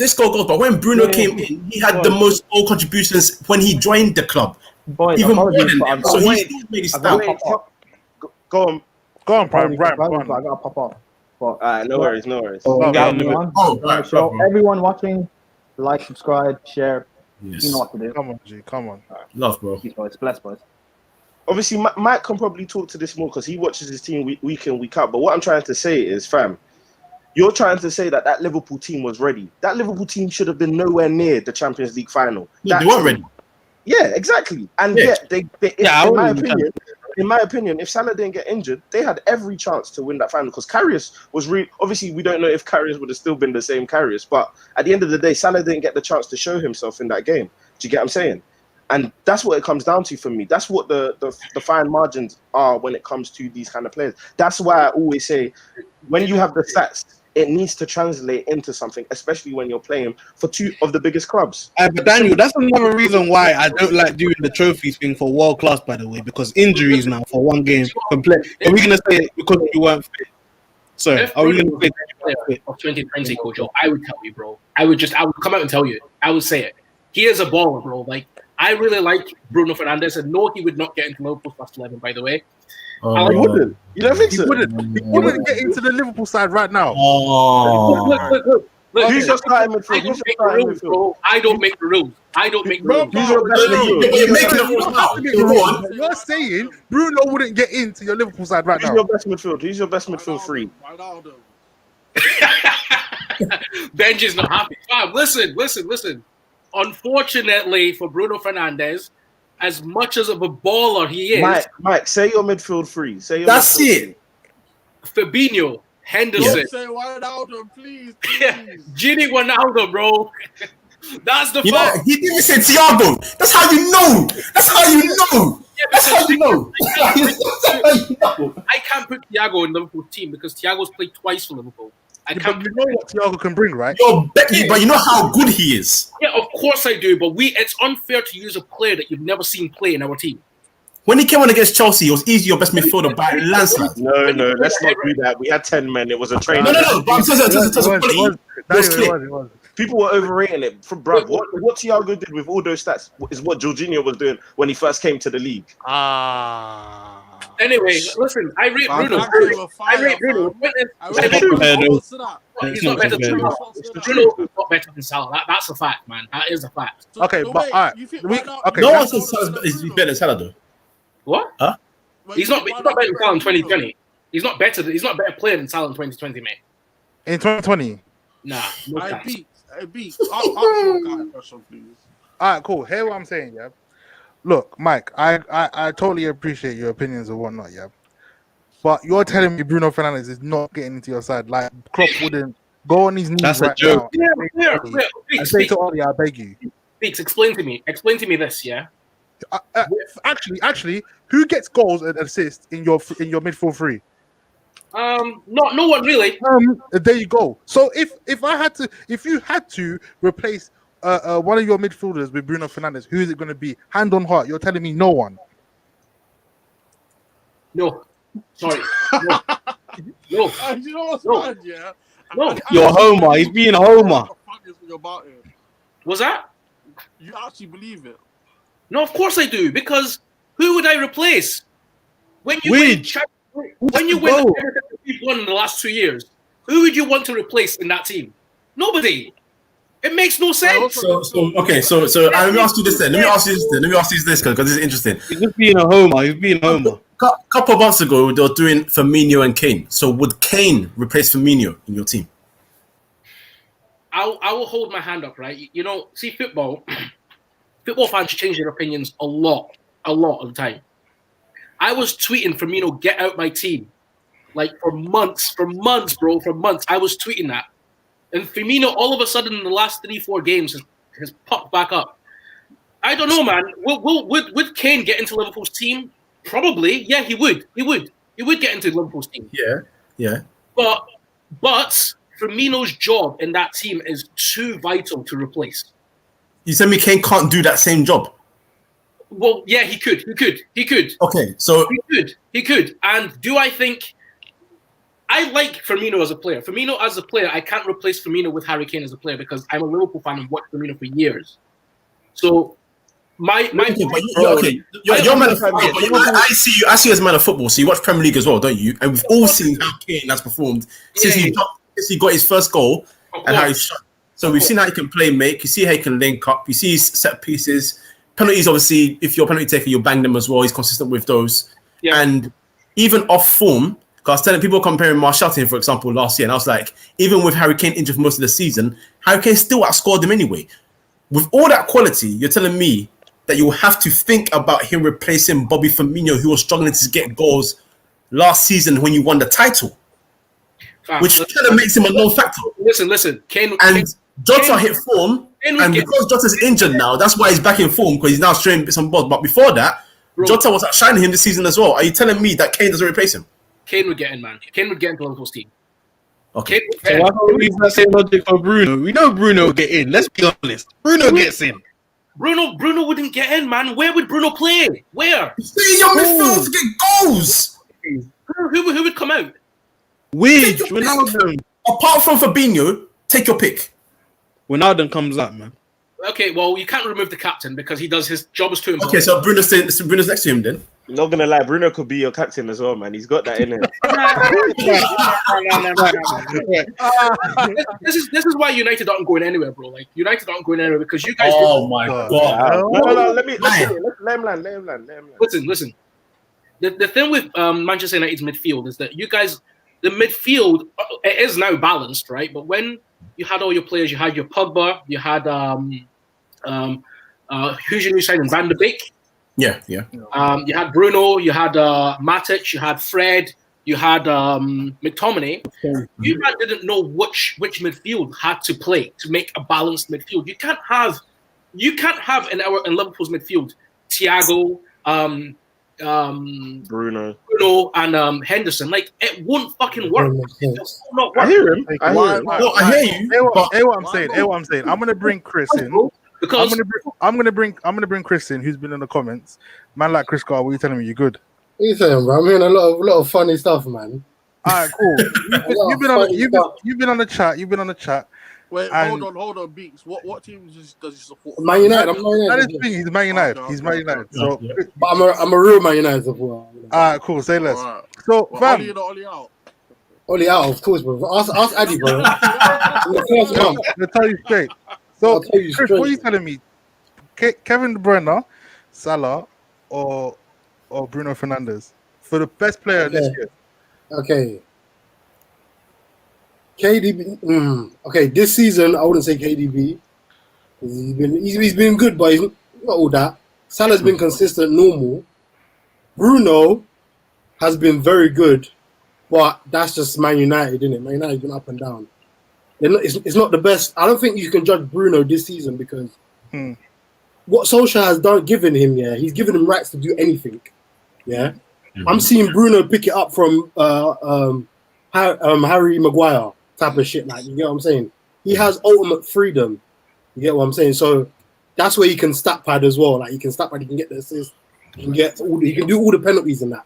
But when Bruno came in, he had the most goal contributions when he joined the club. Boys, even more than them. So he still made his stamp. Go on, Prime. I gotta pop off. But, no worries. So everyone watching, like, subscribe, share. Yes. You know what to do. Come on, G. Come on. Love, bro. Peace, boys. Bless, boys. Obviously, Mike can probably talk to this more because he watches his team week in, week out. But what I'm trying to say is, fam, you're trying to say that Liverpool team was ready. That Liverpool team should have been nowhere near the Champions League final. Yeah, they weren't ready. Yeah, exactly. And yet, in my opinion, if Salah didn't get injured, they had every chance to win that final because Karius was obviously, we don't know if Karius would have still been the same Karius, but at the end of the day, Salah didn't get the chance to show himself in that game. Do you get what I'm saying? And that's what it comes down to for me. That's what the fine margins are when it comes to these kind of players. That's why I always say, when you have the stats, it needs to translate into something, especially when you're playing for two of the biggest clubs. But Daniel, that's another reason why I don't like doing the trophies thing for world class, by the way, because injuries now for one game can play. Are we going to say because you weren't fit? Sorry, are we going to say of 2020, Coach? I would tell you, bro. I would come out and tell you. I would say it. He is a baller, bro. Like, I really like Bruno Fernandes, and no, he would not get into Liverpool's first 11, by the way. He wouldn't. You don't think He so? wouldn't get into the Liverpool side right now. Look, Who's your starting midfield? I don't make the rules. Who's your best midfield? You're saying Bruno wouldn't get into your Liverpool side right now. Who's your best midfield three? Benji's not happy. Listen. Unfortunately for Bruno Fernandes, as much as of a baller he is, Mike, say your midfield three. That's it. Fabinho, Henderson. Say Wijnaldum, please. Gini Wijnaldum, bro. That's the fact. He didn't say Thiago. That's how you know. I can't put Thiago in Liverpool's team because Thiago's played twice for Liverpool. But you know what Thiago can bring, right? But you know how good he is. Yeah, of course I do. But it's unfair to use a player that you've never seen play in our team. When he came on against Chelsea, it was easy your best midfielder by landslide. No, let's not do that. We had 10 men. It was a training. No. But I'm saying people were overrating it. Bruv, what Thiago did with all those stats is what Jorginho was doing when he first came to the league. Anyway, listen, I rate Bruno. He's not better than Salah. Bruno is not better than Salah. That's a fact, man. That is a fact. Okay, but all right. No one says he's better than Salah, though. What? Huh? He's not better than Salah in 2020. He's not a better player than Salah in 2020, mate. In 2020? Nah. No Beeks. I'll question, please. All right, cool. Hear what I'm saying, yeah? Look, Mike, I totally appreciate your opinions and whatnot, yeah? but you're telling me Bruno Fernandes is not getting into your side. Like Klopp wouldn't go on his knees That's a right joke. now. Yeah. And say to Ollie, I beg you. Beeks, explain to me this, yeah. Actually, who gets goals and assists in your midfield three? No one really. There you go. So if you had to replace one of your midfielders with Bruno Fernandes, who is it going to be? Hand on heart, you're telling me no one. No, sorry. No. You know what's mad, yeah? No. You're a homer. He's being a homer. About it. Was that? You actually believe it? No, of course I do. Because who would I replace? When you Widge. when you win everything you've won in the last 2 years, who would you want to replace in that team? Nobody. It makes no sense. So let me ask you this then. Let me ask you this because this is interesting. He's just being a homer. He's being a homer. A couple of months ago, they were doing Firmino and Kane. So would Kane replace Firmino in your team? I will hold my hand up, right? You know, see, football fans change their opinions a lot of the time. I was tweeting Firmino, get out my team. Like for months, bro, for months. I was tweeting that. And Firmino, all of a sudden, in the last 3-4 games, has popped back up. I don't know, man. Would Kane get into Liverpool's team? Probably. Yeah, he would. He would get into Liverpool's team. Yeah. But Firmino's job in that team is too vital to replace. You tell me Kane can't do that same job? Well, yeah, he could. Okay, so he could. And do I think I like Firmino as a player? Firmino as a player, I can't replace Firmino with Harry Kane as a player because I'm a Liverpool fan and watched Firmino for years. So you're man of football. I see you as a man of football. So you watch Premier League as well, don't you? And we've all seen how Kane has performed since he got his first goal and how he shot. So we've seen how he can play, make. You see how he can link up. You see his set pieces. Penalties, obviously, if you're a penalty taker, you'll bang them as well. He's consistent with those. Yeah. And even off form, because I was telling people comparing Martial to him, for example, last year, and I was like, even with Harry Kane injured for most of the season, Harry Kane still outscored him anyway. With all that quality, you're telling me that you'll have to think about him replacing Bobby Firmino, who was struggling to get goals last season when you won the title, which kind of makes him a non-factor. Listen. Kane Jota hit form, and because Jota's injured now, that's why he's back in form, because he's now showing some balls. But before that, Jota was outshining him this season as well. Are you telling me that Kane doesn't replace him? Kane would get in, man. Kane would get into Liverpool's team. Okay. So why don't we use that same logic for Bruno? We know Bruno will get in. Let's be honest. Bruno gets in. Bruno wouldn't get in, man. Where would Bruno play? Where? He's your midfield to get goals. Who would come out? Widge, Ronaldo. Apart from Fabinho, take your pick. Ronaldo comes up, man. Okay, well, you can't remove the captain because he does his job is too important. Okay, so Bruno's next to him then. Not gonna lie, Bruno could be your captain as well, man. He's got that in him. This is why United aren't going anywhere, bro. Like United aren't going anywhere because you guys. Oh my god! No, let him land. Listen. The thing with Manchester United's midfield is that you guys, the midfield, it is now balanced, right? But when you had all your players, you had your Pogba, you had who's your new signing, Van de Beek. Yeah. You had Bruno, you had Matic, you had Fred, you had McTominay. You guys didn't know which midfield had to play to make a balanced midfield. You can't have in Liverpool's midfield Thiago, Bruno and Henderson. Like it won't fucking work. I hear him. I hear you. Hear what I'm saying. I'm gonna bring Chris in. Because I'm gonna bring Chris in, who's been in the comments. Man like Chris Carr, what are you telling me? You good? What are you saying, bro? I'm hearing a lot of funny stuff, man. Alright, cool. You've been on the chat. Wait, hold on, Beeks. What team does he support? Man United. I'm Man United. That is thing. He's Man United. He's Man United. So, but I'm a real Man United supporter. Alright, cool. Say less. Right. So, fam. Ollie out, of course, bro. Ask Addy, bro. I'll tell you straight. So, Chris, what are you telling me? Kevin De Bruyne, Salah, or Bruno Fernandes for the best player this year? Okay. KDB. Okay, this season I wouldn't say KDB. He's been good, but he's not all that. Salah's been consistent, normal. Bruno has been very good, But that's just Man United, isn't it? Man United been up and down. It's not the best. I don't think you can judge Bruno this season because what Solskjaer has given him, he's given him rights to do anything. Yeah, I'm seeing Bruno pick it up from Harry Maguire type of shit. Like, you get what I'm saying? He has ultimate freedom. You get what I'm saying? So that's where he can stat pad as well. Like, he can stat pad, he can get the assist, he can do all the penalties and that.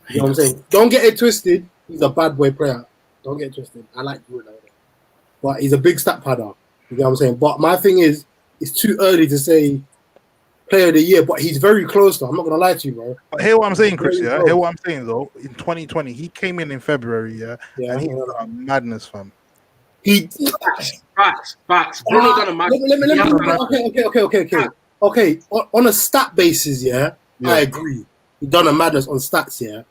You know what I'm saying? Don't get it twisted. He's a bad boy player. Don't get it twisted. I like Bruno, but he's a big stat padder. You get what I'm saying? But my thing is, it's too early to say player of the year, but he's very close though. I'm not gonna lie to you, bro. But hear what I'm saying, Chris. Yeah, hear what I'm saying though. In 2020, he came in February, and he was a madness, fam. Facts. Bruno done a madness. Okay. On a stat basis, I agree. He done a madness on stats,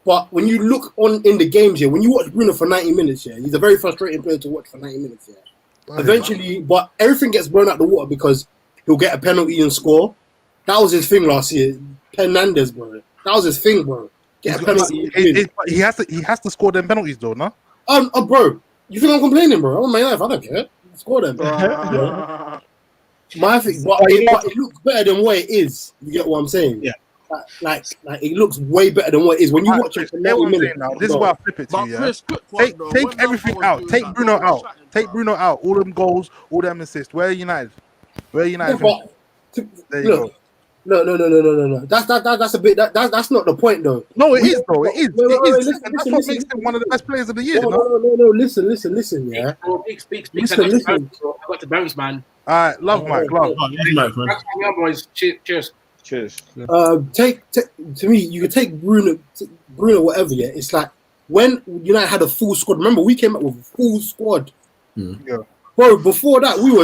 But when you look in the games, when you watch Bruno for 90 minutes, he's a very frustrating player to watch for 90 minutes, Eventually, but everything gets blown out the water because he'll get a penalty and score. That was his thing last year. Fernandez, bro. That was his thing, bro. Get a penalty. He has to score them penalties though, no? Bro. You think I'm complaining, bro? On my life, I don't care. Score them. My thing, but it looks better than what it is. You get what I'm saying? Yeah. Like it looks way better than what it is when you watch it for 90 minutes. This is why I flip it to you. Take everything out. Take Bruno out. Take Bruno out. All them goals, all them assists. Where are United? Where are United? There you go. No. That's a bit. That's not the point, though. No, it is, though. It is. That's what makes him one of the best players of the year. No. Listen. Yeah. Speak. Listen. I got the bounce, man. All right, love Mike. Cheers. Take to me. You could take Bruno, whatever. Yeah, it's like when United had a full squad. Remember, we came up with a full squad. Yeah. Bro, before that, we were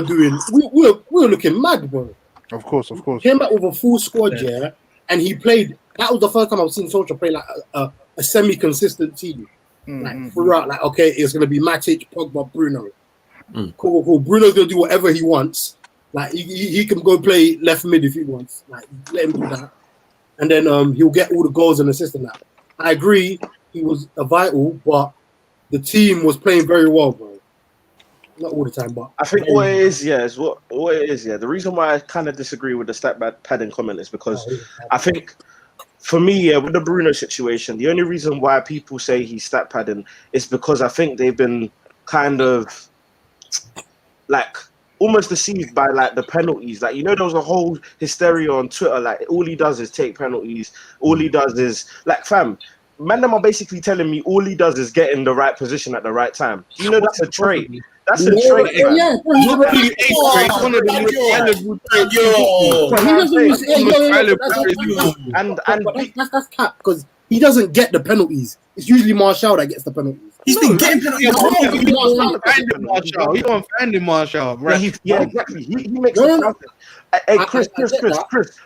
looking mad, bro. Of course. Came back with a full squad, and he played. That was the first time I've seen Solskjaer play like a semi-consistent team, like throughout. Like, okay, it's gonna be Matic, Pogba, Bruno. Cool. Bruno's gonna do whatever he wants. Like he can go play left mid if he wants. Like, let him do that, and then he'll get all the goals and assists and that. I agree, he was a vital, but the team was playing very well, bro. Not all the time, but I think what it is, the reason why I kind of disagree with the stat padding comment is because I think, for me, with the Bruno situation, the only reason why people say he's stat padding is because I think they've been kind of like almost deceived by like the penalties. Like, there was a whole hysteria on Twitter. Like, all he does is take penalties. All he does is like, fam. Man, them are basically telling me all he does is get in the right position at the right time. That's a trait. That's a trait. That's cap because he doesn't get the penalties. It's usually Martial that gets the penalties. He's been getting penalties. You don't find him, Martial, right? Yeah, exactly. He makes it perfect. Hey, Chris.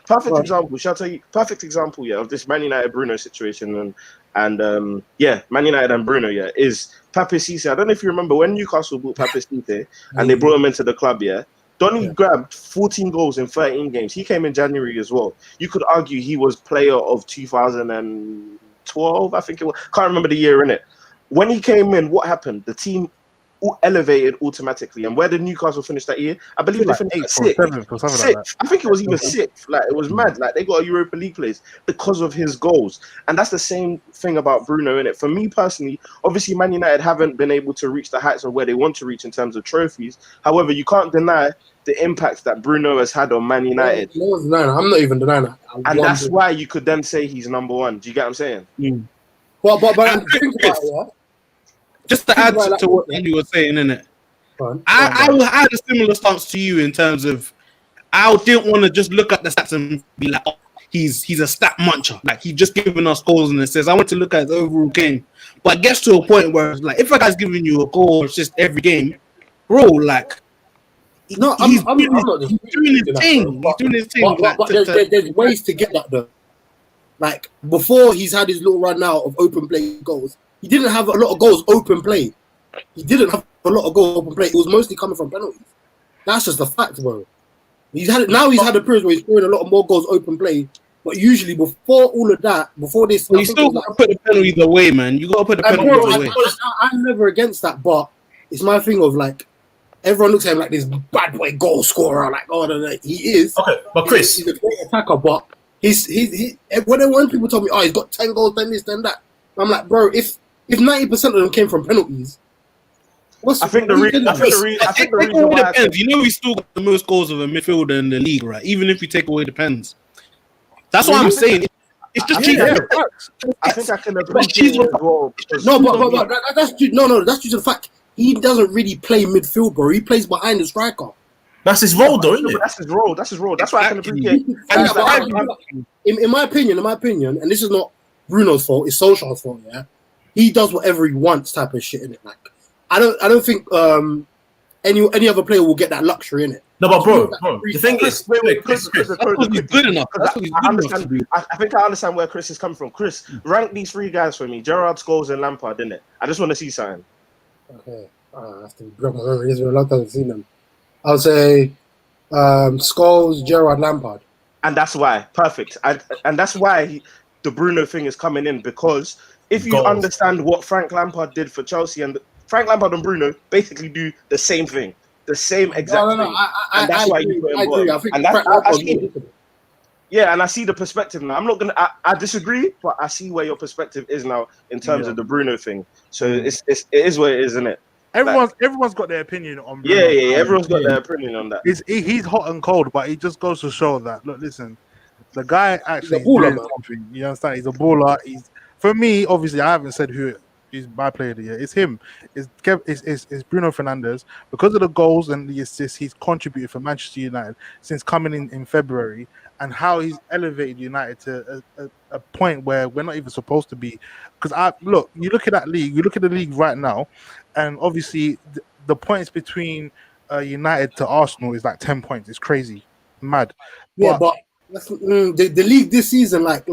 Perfect example. Shall I tell you? Perfect example, of this Man United Bruno situation and Man United and Bruno, is Pape Cisse. I don't know if you remember when Newcastle bought Pape Cisse and they brought him into the club, Donny grabbed 14 goals in 13 games. He came in January as well. You could argue he was player of 2012, I think it was. Can't remember the year in it. When he came in, what happened? The team elevated automatically. And where did Newcastle finish that year? I believe they finished sixth. I think it was even sixth. Like, it was mad. Like, they got a Europa League place because of his goals. And that's the same thing about Bruno, innit? For me personally, obviously Man United haven't been able to reach the heights of where they want to reach in terms of trophies. However, you can't deny the impact that Bruno has had on Man United. I'm not even denying that. And that's why you could then say he's number one. Do you get what I'm saying? But think about it, Just to add to what you were saying, innit? I had a similar stance to you in terms of I didn't want to just look at the stats and be like, oh, he's a stat muncher. Like, he's just giving us goals and assists. I want to look at his overall game. But it gets to a point where, like, if a guy's giving you a goal or assist every game, bro, like, he's doing his thing. He's doing his thing. But there's ways to get that, though. Like, before he's had his little run now of open play goals, he didn't have a lot of goals open play. It was mostly coming from penalties. That's just a fact, bro. He's had a period where he's scoring a lot of more goals open play But usually before all of that, before this, Well, you still got to put the penalties away, man. You got to put the penalties away. I'm never against that, but it's my thing of like everyone looks at him like this bad boy goal scorer. Like, oh, no, he is. Okay, but Chris, he's a great attacker, but he when people told me, oh, he's got 10 goals, 10 this, 10 that, I'm like, bro, if 90% of them came from penalties, I think the reason why depends. You know, we still got the most goals of a midfielder in the league, right? Even if you take away the pens. That's what I'm saying. It's just cheating. I think I can appreciate it as well. No, but that's due to the fact he doesn't really play midfield, bro. He plays behind the striker. That's his role, though, isn't it? That's his role. That's why I can appreciate. In my opinion, and this is not Bruno's fault. It's Solskjaer's fault. Yeah, he does whatever he wants, type of shit in it. Like, I don't think any other player will get that luxury in it. No, but bro, the thing is, Chris, that's what he's good enough. That's what he's good enough to do. I think I understand where Chris is coming from. Chris, rank these three guys for me: Gerrard, Scholes, and Lampard. Didn't it? I just want to see something. Okay, I have to block my memory. It's been a long time I've seen them. I'll say Scholes, Gerrard, Lampard. And that's why, perfect. And that's why the Bruno thing is coming in, because if you understand what Frank Lampard did for Chelsea, and Frank Lampard and Bruno basically do the same thing, the same exact thing. And that's why you put him agree. I think and I see the perspective now. I'm not gonna. I disagree, but I see where your perspective is now in terms of the Bruno thing. So it is what it is, isn't it? Everyone's got their opinion on Bruno. Yeah. Everyone's got their opinion on that. He's hot and cold, but he just goes to show that. Look, listen, the guy actually he's a baller, something. You understand? He's a baller. For me, obviously, I haven't said who is my player of the year. It's him. It's Bruno Fernandes, because of the goals and the assists he's contributed for Manchester United since coming in February, and how he's elevated United to a point where we're not even supposed to be. Because you look at that league, you look at the league right now, and obviously the points between United to Arsenal is like 10 points. It's crazy, mad. Yeah, but the league this season, like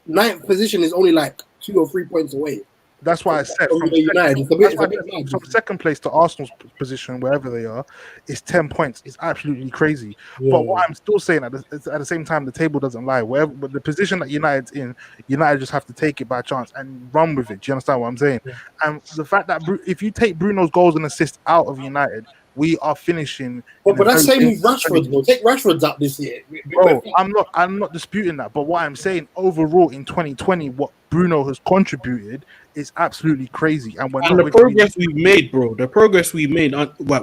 ninth position is only like 2 or 3 points away. That's why I said from second place to Arsenal's position, wherever they are, is 10 points. It's absolutely crazy. Yeah. But what I'm still saying at the same time, the table doesn't lie. But the position that United's in, United just have to take it by chance and run with it. Do you understand what I'm saying? Yeah. And the fact that if you take Bruno's goals and assists out of United, we are finishing. But that's same with Rashford. We'll take Rashford's up this year. Bro, I'm not disputing that. But what I'm saying overall in 2020, what Bruno has contributed is absolutely crazy. And the progress we've made, bro,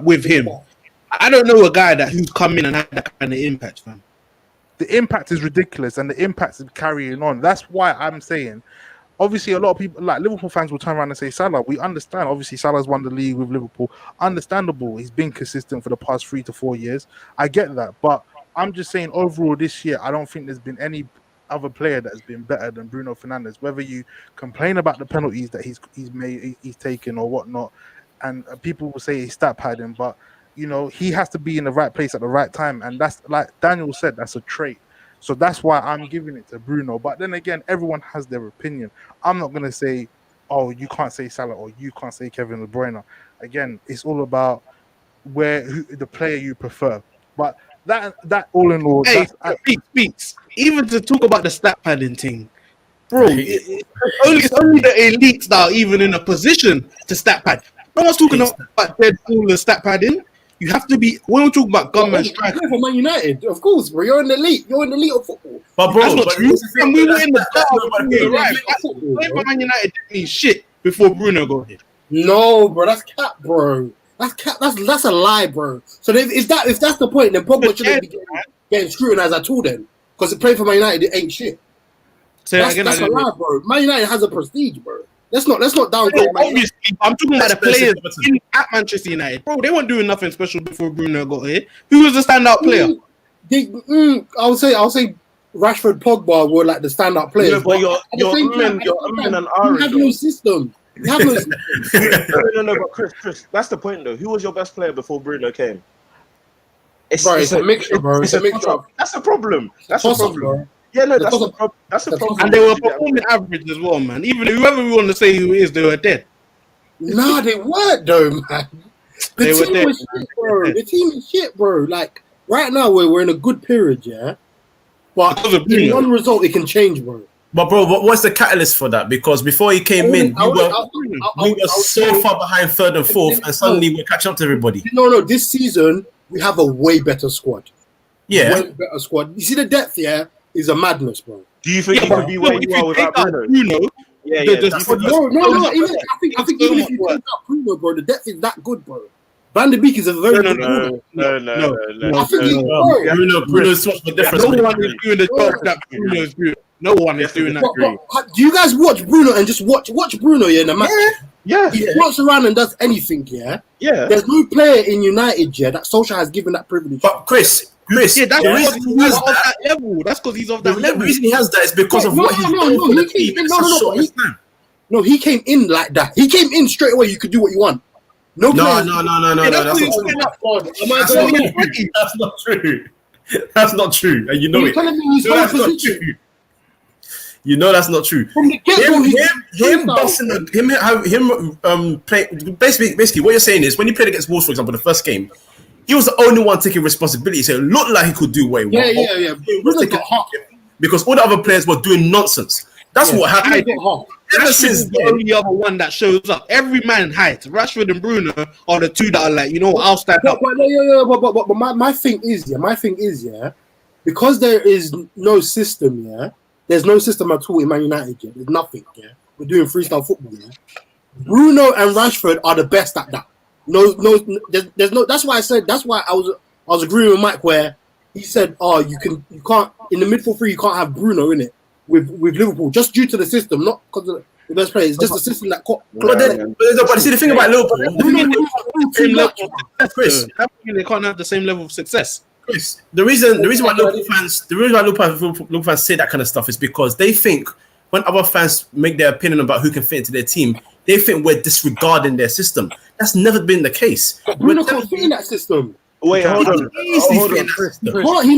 with him, I don't know a guy who's come in and had that kind of impact, fam. The impact is ridiculous, and the impact is carrying on. That's why I'm saying, obviously, a lot of people, like Liverpool fans, will turn around and say Salah. We understand. Obviously, Salah's won the league with Liverpool. Understandable. He's been consistent for the past 3 to 4 years. I get that, but I'm just saying overall this year, I don't think there's been any other player that has been better than Bruno Fernandes. Whether you complain about the penalties that he's taken or whatnot, and people will say he's stat padding, but he has to be in the right place at the right time, and that's, like Daniel said, that's a trait. So that's why I'm giving it to Bruno. But then again, everyone has their opinion. I'm not gonna say, oh, you can't say Salah or you can't say Kevin De Bruyne. Again, it's all about the player you prefer. But that all in all, Beeks. Even to talk about the stat padding thing, bro, it's only the elites that are even in a position to stat pad. No one's talking about Deadpool and stat padding. You have to be. We don't talk about gunman striker. For Man United, of course, bro. You're in the elite. You're in the elite of football. But bro, that's not true. And we were in the playing for Man United didn't mean shit before Bruno got here. No, bro, that's cap, bro. That's cap. That's a lie, bro. So if that's the point, then Pogba shouldn't be getting scrutinized at all, then, because playing for Man United it ain't shit. That's a lie, bro. Man United has a prestige, bro. Let's not downgrade. Obviously, I'm talking about the players at Manchester United, bro. They weren't doing nothing special before Bruno got here. Who was the standout player? I'll say Rashford, Pogba were like the standout players. Yeah, but you're an orange. You have no system. You have no system. No. But Chris, that's the point, though. Who was your best player before Bruno came? It's a mixture, bro. It's a mixture. That's the problem. That's the problem, bro. Yeah, no, that's the problem. And they were performing average as well, man. Even whoever we want to say who it is, they were dead. Nah, they weren't, though, man. They were dead, shit, bro. The team is shit, bro. Like, right now, we're in a good period, yeah? But in one result, it can change, bro. But bro, what's the catalyst for that? Because before he came in, we were so far behind third and fourth, and suddenly we're catching up to everybody. No, this season we have a way better squad. Yeah, way better squad. You see the depth here is a madness, bro. Do you think you could be where you are without Bruno? No. Even, I think even if you take out Bruno, bro, the depth is that good, bro. Van de Beek is a very good player. No. I think Bruno's such a difference. No one is doing the job that Bruno is doing. No one is doing that. Do you guys watch Bruno and just watch Bruno in the match? Yeah. He walks around and does anything, yeah? There's no player in United, that Solskjaer has given that privilege. But Chris, that's because he's of that level. That's because he's of that level. The reason he has that is because of what he's done for the team. No, he came in like that. He came in straight away. You could do what you want. No. That's not true. That's not true, and you know it. That's not true. You know that's not true. From the get-go, basically what you're saying is when he played against Wolves, for example, the first game, he was the only one taking responsibility. So it looked like he could do what he wanted. Yeah. Because all the other players were doing nonsense. That's what happened. Rashford is the only other one that shows up. Every man hides. Rashford and Bruno are the two that are like, I'll stand up. But my thing is, because there is no system, there's no system at all in Man United, there's nothing, we're doing freestyle football, Bruno and Rashford are the best at that. There's no. That's why I was agreeing with Mike where he said, you can't in the midfield three, you can't have Bruno in it with Liverpool just due to the system, not because of the best players. It's just the system that. But see the thing about Liverpool, Chris, they can't have the same level of success. Chris, the reason why Liverpool fans say that kind of stuff is because they think when other fans make their opinion about who can fit into their team, they think we're disregarding their system. That's never been the case. Bruno can't fit in that system. Wait, hold on. Chris. He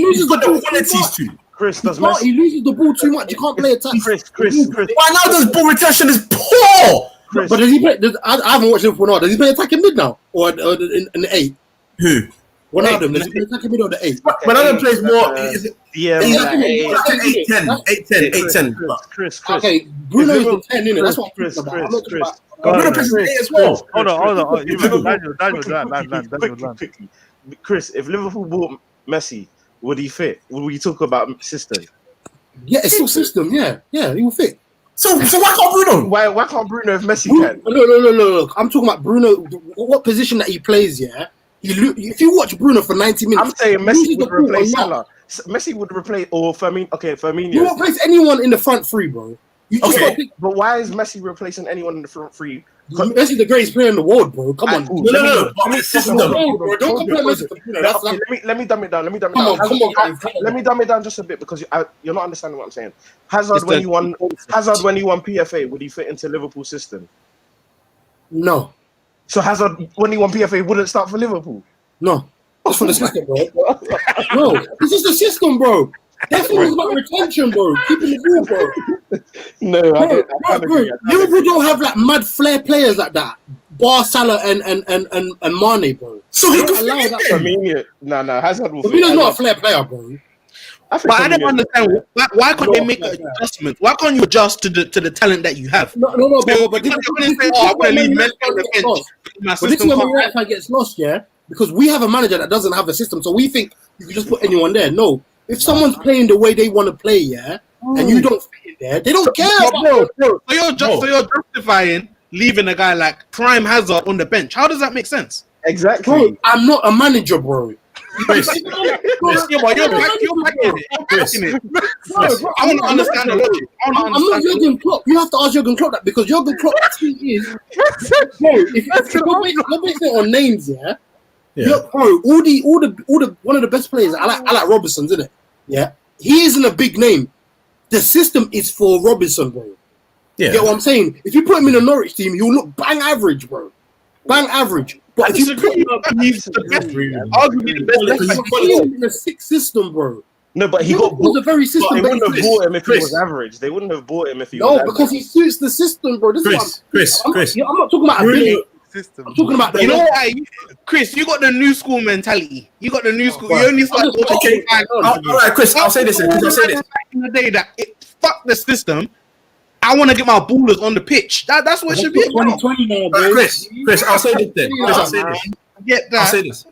loses the ball qualities too. Chris, he loses the ball too much. You can't play attack. Chris. Why now? This ball retention is poor. Chris. But does he play? I haven't watched Liverpool now. Does he play attacking mid now or in the 8? Who? One of them. Does he play attacking mid or the 8? But Adam plays more. Yeah, 8-10. Chris. Okay, Bruno is the 10, innit? That's what Chris. Bruno plays 8 as well. Hold on. Daniel. Chris, if Liverpool bought Messi, would he fit? Would we talk about system? Yeah, it's still system. Yeah, he will fit. So why can't Bruno? Why can't Bruno if Messi can? No. I'm talking about Bruno. What position that he plays? Yeah, if you watch Bruno for 90 minutes, I'm saying Messi would replace Salah. Messi would replace or Firmino. Okay, Firmino. You won't replace anyone in the front three, bro. But why is Messi replacing anyone in the front three? Messi the greatest player in the world, bro. Come on. No. Don't compare Messi to Bruno. Let me dumb it down. Let me dumb it down just a bit because you're not understanding what I'm saying. Hazard when he won PFA, would he fit into Liverpool's system? No. So Hazard when he won PFA wouldn't start for Liverpool? No. That's for the system, bro. No, this is the system, bro. That's what it's about retention, bro. Keeping the ball, bro. No, bro. Liverpool don't have like mad flair players like that. Bar Salah and Mane, bro. So he can allow that. Firmino, no, Hazard will. Firmino's not a flair player, bro. But I don't understand why can't they make an adjustment? Why can't you adjust to the talent that you have? No, but this is where my right gets lost, because we have a manager that doesn't have a system, so we think you can just put anyone there. No, if someone's playing the way they want to play, and you don't fit in there, they don't care. So you're justifying leaving a guy like Prime Hazard on the bench. How does that make sense? Exactly. Bro, I'm not a manager, bro. You're backing it. I want to understand the logic. I'm not Jurgen Klopp. You have to ask Jurgen Klopp that because Jurgen Klopp is. Bro, if you're basing it on names, bro, all the one of the best players. I like Robertson, isn't it? Yeah, he isn't a big name. The system is for Robinson, bro. Yeah. You get what I'm saying? If you put him in a Norwich team, he'll look bang average, bro. Bang average. But if you put him he's the best, arguably the best in a sick system, bro. No, but he got bought. A very system. They wouldn't have bought him if he was average. They wouldn't have bought him if he was average. No, because he suits the system, bro. Chris. I'm not talking about ability. system. I'm talking about You know what, Chris? You got the new school mentality. You got the new school. You only started watching. All right, Chris. I'll say this. I'll say this. Back in the day, fuck the system. I want to get my ballers on the pitch. That's what it should be. 2020 now, bro. Chris, I'll say this then. Chris, I'll say this. Get that. I'll say this.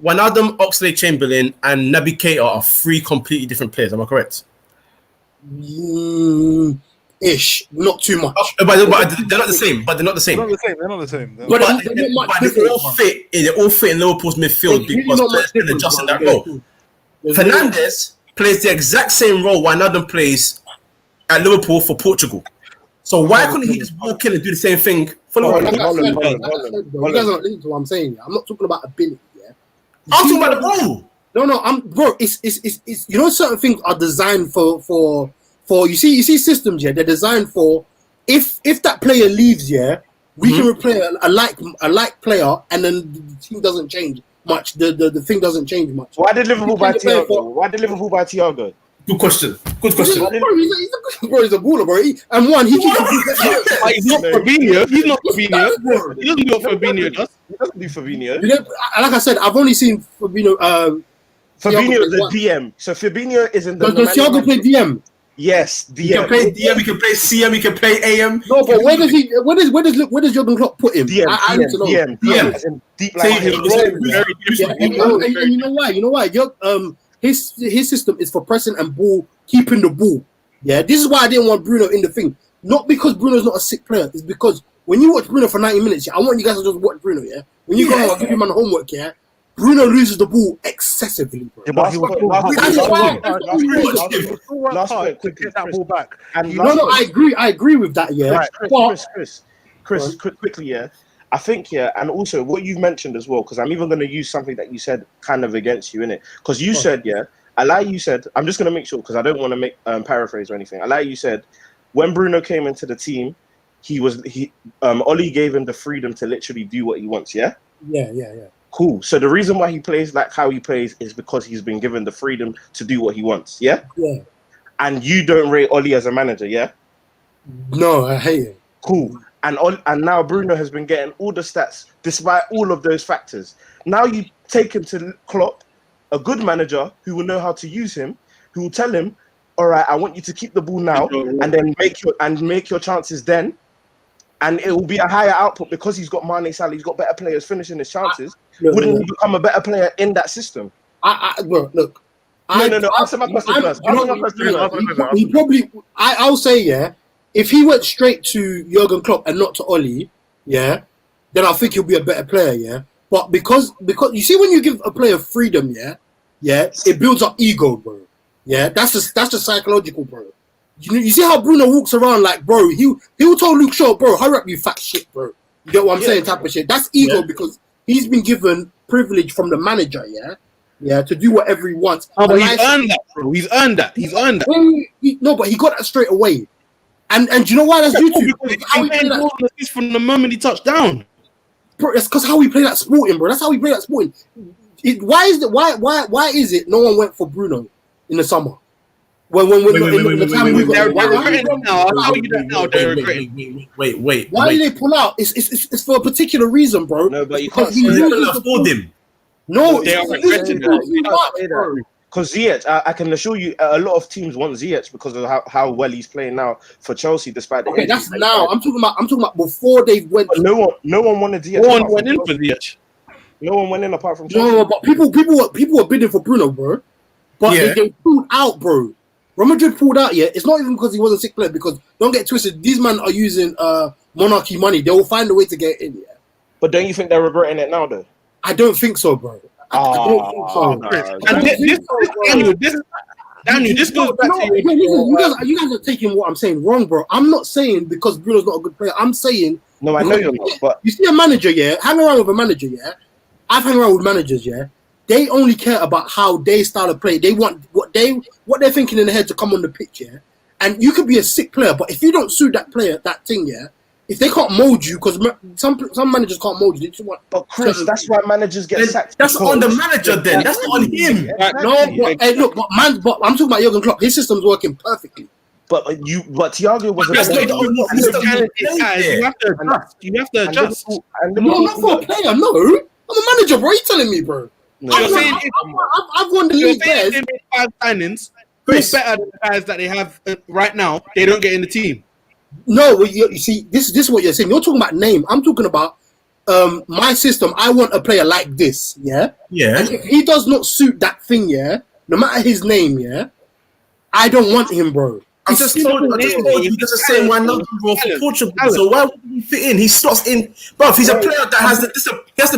Wijnaldum, Oxlade-Chamberlain, and Naby Keita are three completely different players. Am I correct? Ish, not too much. But they're not the same. But they're not the same. They're not the same. But they all fit. They all fit in Liverpool's midfield because players can adjust in that role. Fernandes plays the exact same role Wijnaldum plays at Liverpool for Portugal. So why couldn't he just walk in and do the same thing for Liverpool? You guys are not listening to what I'm saying. I'm not talking about ability. Yeah, I'm talking about the role. No, bro. It's you know, certain things are designed for you see systems. Yeah, they're designed for if that player leaves. Yeah, we can replace a like player, and then the team doesn't change much. The thing doesn't change much. Why did Liverpool buy Thiago? Good question. Bro, he's a baller, bro. He's not Fabinho. He doesn't do what Fabinho does. He doesn't do Fabinho. Like I said, I've only seen Fabinho. Fabinho is the DM. So Fabinho is in the. Does Thiago play DM? Yes, DM. He can play DM. He can play CM. He can play AM. No, but where does Jurgen Klopp put him? DM. I need to know. DM. Deep line. And you know why? His system is for pressing and ball, keeping the ball. Yeah, this is why I didn't want Bruno in the thing. Not because Bruno's not a sick player. It's because when you watch Bruno for 90 minutes, I want you guys to just watch Bruno. Yeah, when you go out, give him on homework. Yeah, Bruno loses the ball excessively. Bro. Yeah, but he was last point, to get that ball back. No, I agree with that. Yeah, Chris, quickly. Yeah. I think, and also what you've mentioned as well, because I'm even going to use something that you said kind of against you, innit? Because you said, you said, I'm just going to make sure, because I don't want to make paraphrase or anything. You said, when Bruno came into the team, Oli gave him the freedom to literally do what he wants, yeah? Yeah. Cool. So the reason why he plays like how he plays is because he's been given the freedom to do what he wants, yeah? Yeah. And you don't rate Oli as a manager, yeah? No, I hate it. Cool. And now Bruno has been getting all the stats despite all of those factors. Now you take him to Klopp, a good manager who will know how to use him, who will tell him, all right, I want you to keep the ball now and then make your chances then. And it will be a higher output because he's got Mane, Salah, he's got better players finishing his chances. Wouldn't he become a better player in that system? Bro, look. No. Answer my question first. He probably, I'll say, yeah. If he went straight to Jurgen Klopp and not to Oli, yeah, then I think he'll be a better player, yeah. But because you see, when you give a player freedom, yeah, it builds up ego, bro. Yeah, that's the psychological, bro. You see how Bruno walks around like, bro, he will tell Luke Shaw, bro, hurry up, you fat shit, bro. You get what I'm saying, type of shit. That's ego because he's been given privilege from the manager, yeah, to do whatever he wants. Oh, but he's earned that, bro. He's earned that. No, but he got that straight away. And do you know why that's due to? How he played that from the moment he touched down. Bro, it's because how we play that Sporting, bro. That's how we play that Sporting. Why is it no one went for Bruno in the summer? When the time we got Wait. Why did they pull out? It's for a particular reason, bro. No, but you because can't afford him. No, they are regretting that. Because Ziyech, I can assure you, a lot of teams want Ziyech because of how well he's playing now for Chelsea, despite the that's now. I'm talking about before they went. But no one wanted Ziyech. No one went in for Ziyech. No one went in apart from Chelsea. No, but people were bidding for Bruno, bro. But they pulled out, bro. Real Madrid pulled out. Yeah, it's not even because he was a sick player. Because don't get twisted, these men are using monarchy money. They will find a way to get in. Yeah. But don't you think they're regretting it now, though? I don't think so, bro. I don't think so. Daniel, this goes back to you guys are taking what I'm saying wrong, bro. I'm not saying because Bruno's not a good player. I'm saying no, I know you're not. But you see a manager, hang around with a manager, I've hung around with managers, They only care about how they style of play. They want what they're thinking in their head to come on the pitch, And you could be a sick player, but if you don't suit that player, that thing, if they can't mold you, because some managers can't mold you, they just want. But Chris, that's why managers get sacked. That's on the manager, then. That's not on him. No, but I'm talking about Jurgen Klopp. His system's working perfectly. But Thiago was That's not the only one. He's the Guys, you have to adjust. You have to adjust. No, not for a player. No, I'm a manager, bro. What are you telling me, bro? I've won the league. They made 5 signings. Who's better than the guys that they have right now? They don't get in the team. No, well, you see, this is what you're saying. You're talking about name. I'm talking about my system. I want a player like this. Yeah. And if he does not suit that thing, no matter his name, I don't want him, bro. I just told you, that's the same one not bro for Portugal. So why would he fit in? He slots in, bro. He's a player that has he has the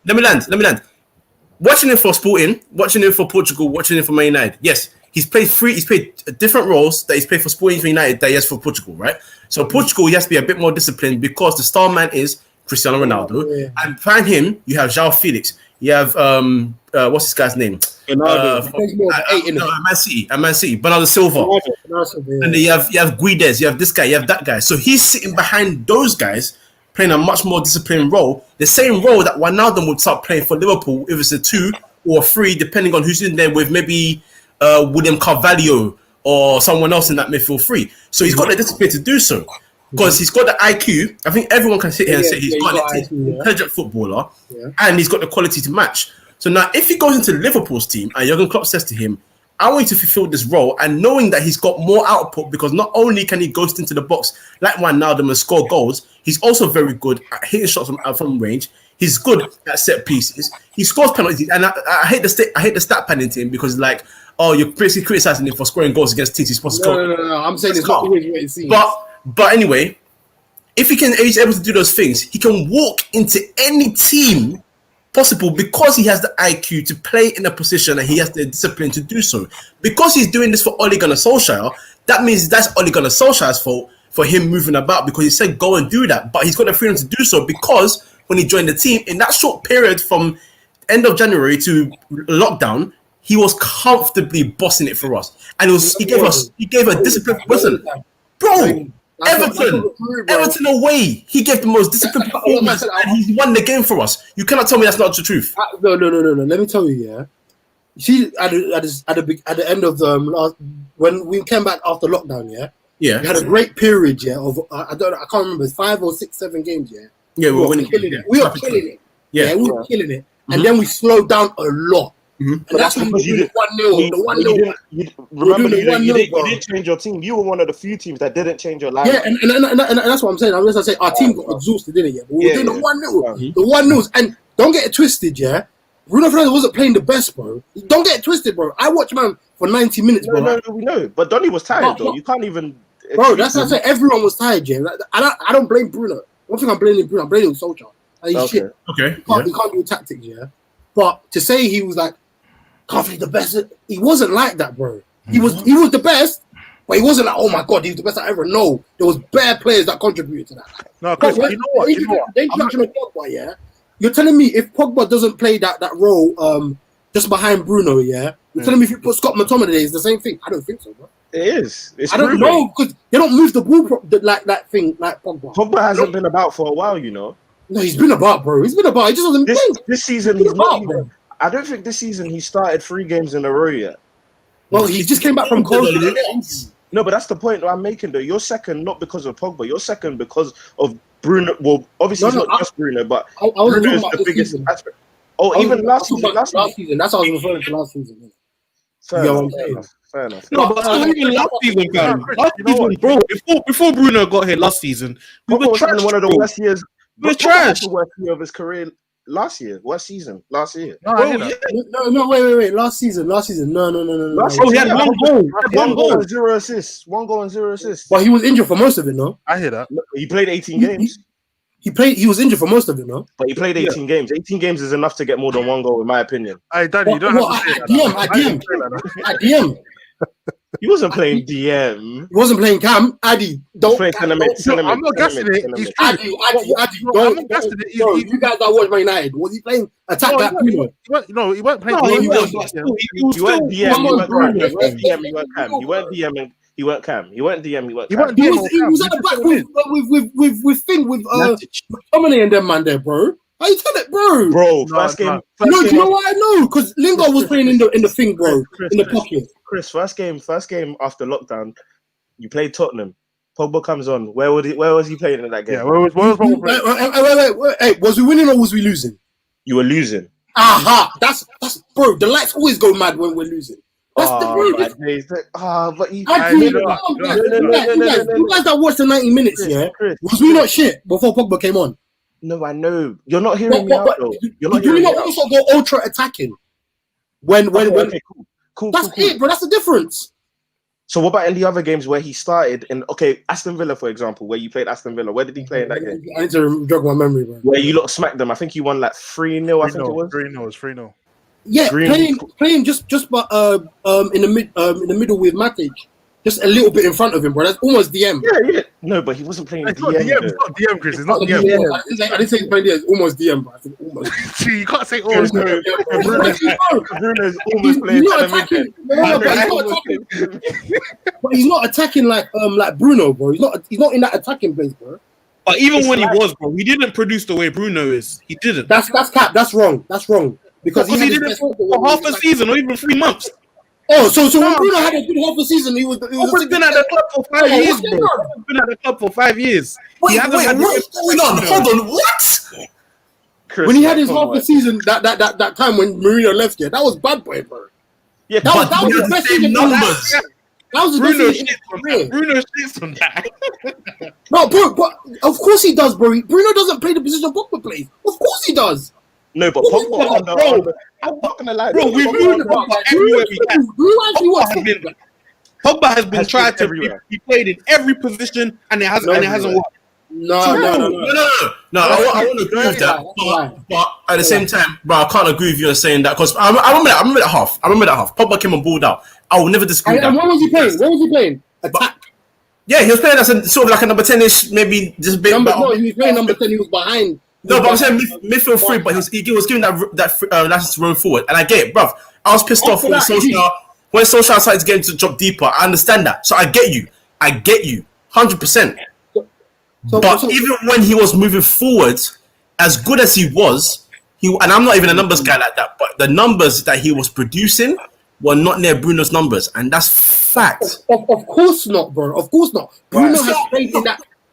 Let me land. Watching him for Sporting, watching him for Portugal, watching him for Man United. Yes, he's played different roles that he's played for Sporting, for United, that he has for Portugal, right? So Portugal, he has to be a bit more disciplined because the star man is Cristiano Ronaldo, and behind him you have João Felix. You have what's this guy's name? Man City, Bernardo Silva, and then you have Guedes, you have this guy, you have that guy. So he's sitting behind those guys, playing a much more disciplined role, the same role that Ronaldo would start playing for Liverpool if it's a 2 or a 3, depending on who's in there with maybe William Carvalho or someone else in that midfield 3. So he's got the discipline to do so because he's got the IQ. I think everyone can sit here and say he's got an intelligent footballer and he's got the quality to match. So now if he goes into Liverpool's team and Jurgen Klopp says to him, I want you to fulfill this role, and knowing that he's got more output because not only can he ghost into the box like Wijnaldum and score goals, he's also very good at hitting shots from range. He's good at set pieces. He scores penalties, and I hate the stat padding to him because you're basically criticizing him for scoring goals against teams he's supposed to score. No. I'm saying it's not always what it seems. But anyway, if he's able to do those things, he can walk into any team possible because he has the IQ to play in a position and he has the discipline to do so. Because he's doing this for Ole Gunnar Solskjaer, that means that's Ole Gunnar Solskjaer's fault for him moving about because he said go and do that. But he's got the freedom to do so because when he joined the team, in that short period from end of January to lockdown, he was comfortably bossing it for us. And he gave a disciplined person. Bro, Everton away, he gave the most disciplined performance and he won the game for us. You cannot tell me that's not the truth. No. Let me tell you, See, at the end of the when we came back after lockdown, we had a great period, of I can't remember, 5 or 6, 7 games, we were winning. We were killing it. We were killing it, and then we slowed down a lot. And that's because you did 1-0. Remember, you didn't change your team. You were one of the few teams that didn't change your lineup. Yeah, and that's what I'm saying. Unless I say our team got exhausted, didn't it? But we were doing the 1-0. The 1-0s. And don't get it twisted, Bruno Fernandes wasn't playing the best, bro. Don't get it twisted, bro. I watched man for 90 minutes, bro. No, we know. But Donny was tired, though. You can't even... Bro, that's what I said. Everyone was tired, I don't blame Bruno. One thing I'm blaming Bruno, I'm blaming Solskjaer. Shit. Okay. He can't do tactics, But to say he was like, can't be the best. He wasn't like that, bro. He was the best, but he wasn't like, oh my god, he's the best I ever know. There was bare players that contributed to that. No, Chris, you know what? The introduction of Pogba, you're telling me if Pogba doesn't play that role just behind Bruno, you're telling me if you put Scott McTominay there, it's the same thing? I don't think so, bro. It is. I don't know because they don't move the ball like that thing like Pogba. Pogba hasn't been about for a while, you know. No, he's been about, bro. He's been about. He just doesn't play. This season, he's not even. I don't think this season he started 3 games in a row yet. Well, he just came back from COVID. No, but that's the point I'm making, though. You're second not because of Pogba. You're second because of Bruno. Well, obviously it's not just Bruno, but Bruno is the biggest aspect. Oh, even last season. That's what I was referring to last season. Fair enough. No, but even last season, fam. Last season, bro. Before Bruno got here last season, we were trash. One of the worst years. We were trash. The worst year of his career. Last year, worst season. Last year. No, wait. Last season. No. He had 1 goal. 1 goal and 0 assists. 1 goal and 0 assists. But he was injured for most of it, no? I hear that. He played 18 games. He was injured for most of it, no? But he played 18 games. 18 games is enough to get more than 1 goal, in my opinion. Hey, Daddy, you don't have to say that. At DM. He wasn't playing DM. He wasn't playing Cam. Addy, don't. I'm not guessing it. Addy, don't guessing it. You guys that watch Man United. Was he playing attack that Bruno? No, he wasn't playing. He went DM. He went DM. He weren't Cam. He weren't DM. He weren't Cam. He was at the back with McTominay and them man there, bro. How you tell it, bro? Bro, first game. Do you know what I know? Because Lingard was playing in the thing, bro, in the pocket. Chris, first game after lockdown, you played Tottenham. Pogba comes on. Where was he playing in that game? Yeah, where was Pogba playing? Wait. Hey, was we winning or was we losing? You were losing. Aha! That's bro. The lights always go mad when we're losing. That's the bro. But you guys that watched the 90 minutes, was we not shit before Pogba came on? No, I know. You're not hearing me out, though. You're not do hearing we me not out. also go ultra attacking? When Okay, cool. That's it, bro. That's the difference. So what about in the other games where he started in Aston Villa, for example, where you played Aston Villa? Where did he play in that game? I need to jog my memory, bro. Where you lot smacked them. I think you won like 3-0, I think it was. 3-0, it was 3-0. Yeah, playing just but in the middle with Matic, just a little bit in front of him, bro. That's almost DM. Yeah. No, but he wasn't playing It's DM. It's not DM, Chris. It's not DM. I didn't say he's playing DM. It's almost DM, bro. I think almost. See, you can't say almost. Bruno's almost playing. He's not attacking. But he's not attacking like Bruno, bro. He's not in that attacking place, bro. But even when he was, bro, he didn't produce the way Bruno is. He didn't. That's cap. That's wrong. Because he did it for half a season or even 3 months. Oh, so when Bruno had a good half a season, he was been at the club for 5 years, bro. He's been at the club for 5 years. Wait, what's going on? Hold on, what? Chris, when he had his half a season, that time when Mourinho left here, that was bad boy, bro. Yeah, that was the best season numbers. That was the best season. Bruno shits on that. No, bro, but of course he does, bro. Bruno doesn't play the position Pogba plays. Of course he does. No, but Pogba, I'm not gonna lie. Bro, we've moved Pogba everywhere we can. Pogba has been tried to be played in every position, and it hasn't worked. No. I want to agree with that, but at the same time, bro, I can't agree with you on saying that because I remember that half. Pogba came and balled out. I will never disagree with that. And what was he playing? Attack. Yeah, he was playing as a sort of like a number 10ish, maybe just a bit. He was playing number 10. He was behind. No, but I'm saying midfield free, but he was giving that license to run forward, and I get it, bruv. I was pissed off when Solskjaer started getting to drop deeper. I understand that, so I get you, 100%. But even when he was moving forward, as good as he was, and I'm not even a numbers guy like that, but the numbers that he was producing were not near Bruno's numbers, and that's fact. Of course not, bro. Of course not. Bruno has played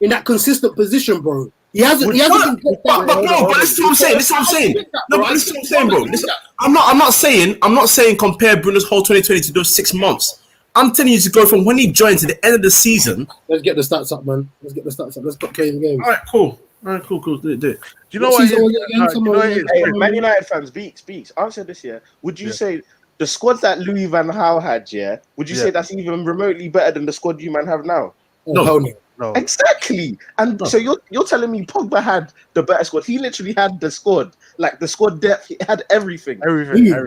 in that consistent position, bro. He hasn't. But this is what I'm saying. No, but this is what I'm saying, bro. I'm not saying compare Bruno's whole 2020 to those 6 months. I'm telling you to go from when he joined to the end of the season. Let's get the stats up, man. Let's stop playing games. All right, cool. Do it. Do you know what? Man United fans, Beeks. Answer this here. Would you say the squad that Louis van Gaal had, would you say that's even remotely better than the squad you man have now? No. Exactly. And so you're telling me Pogba had the better squad. He literally had the squad. Like the squad depth, he had everything. Bruno,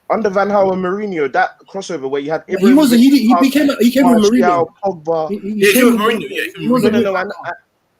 under Van Gaal and Mourinho, that crossover where you had he came with Mourinho. Pogba. He came with Mourinho.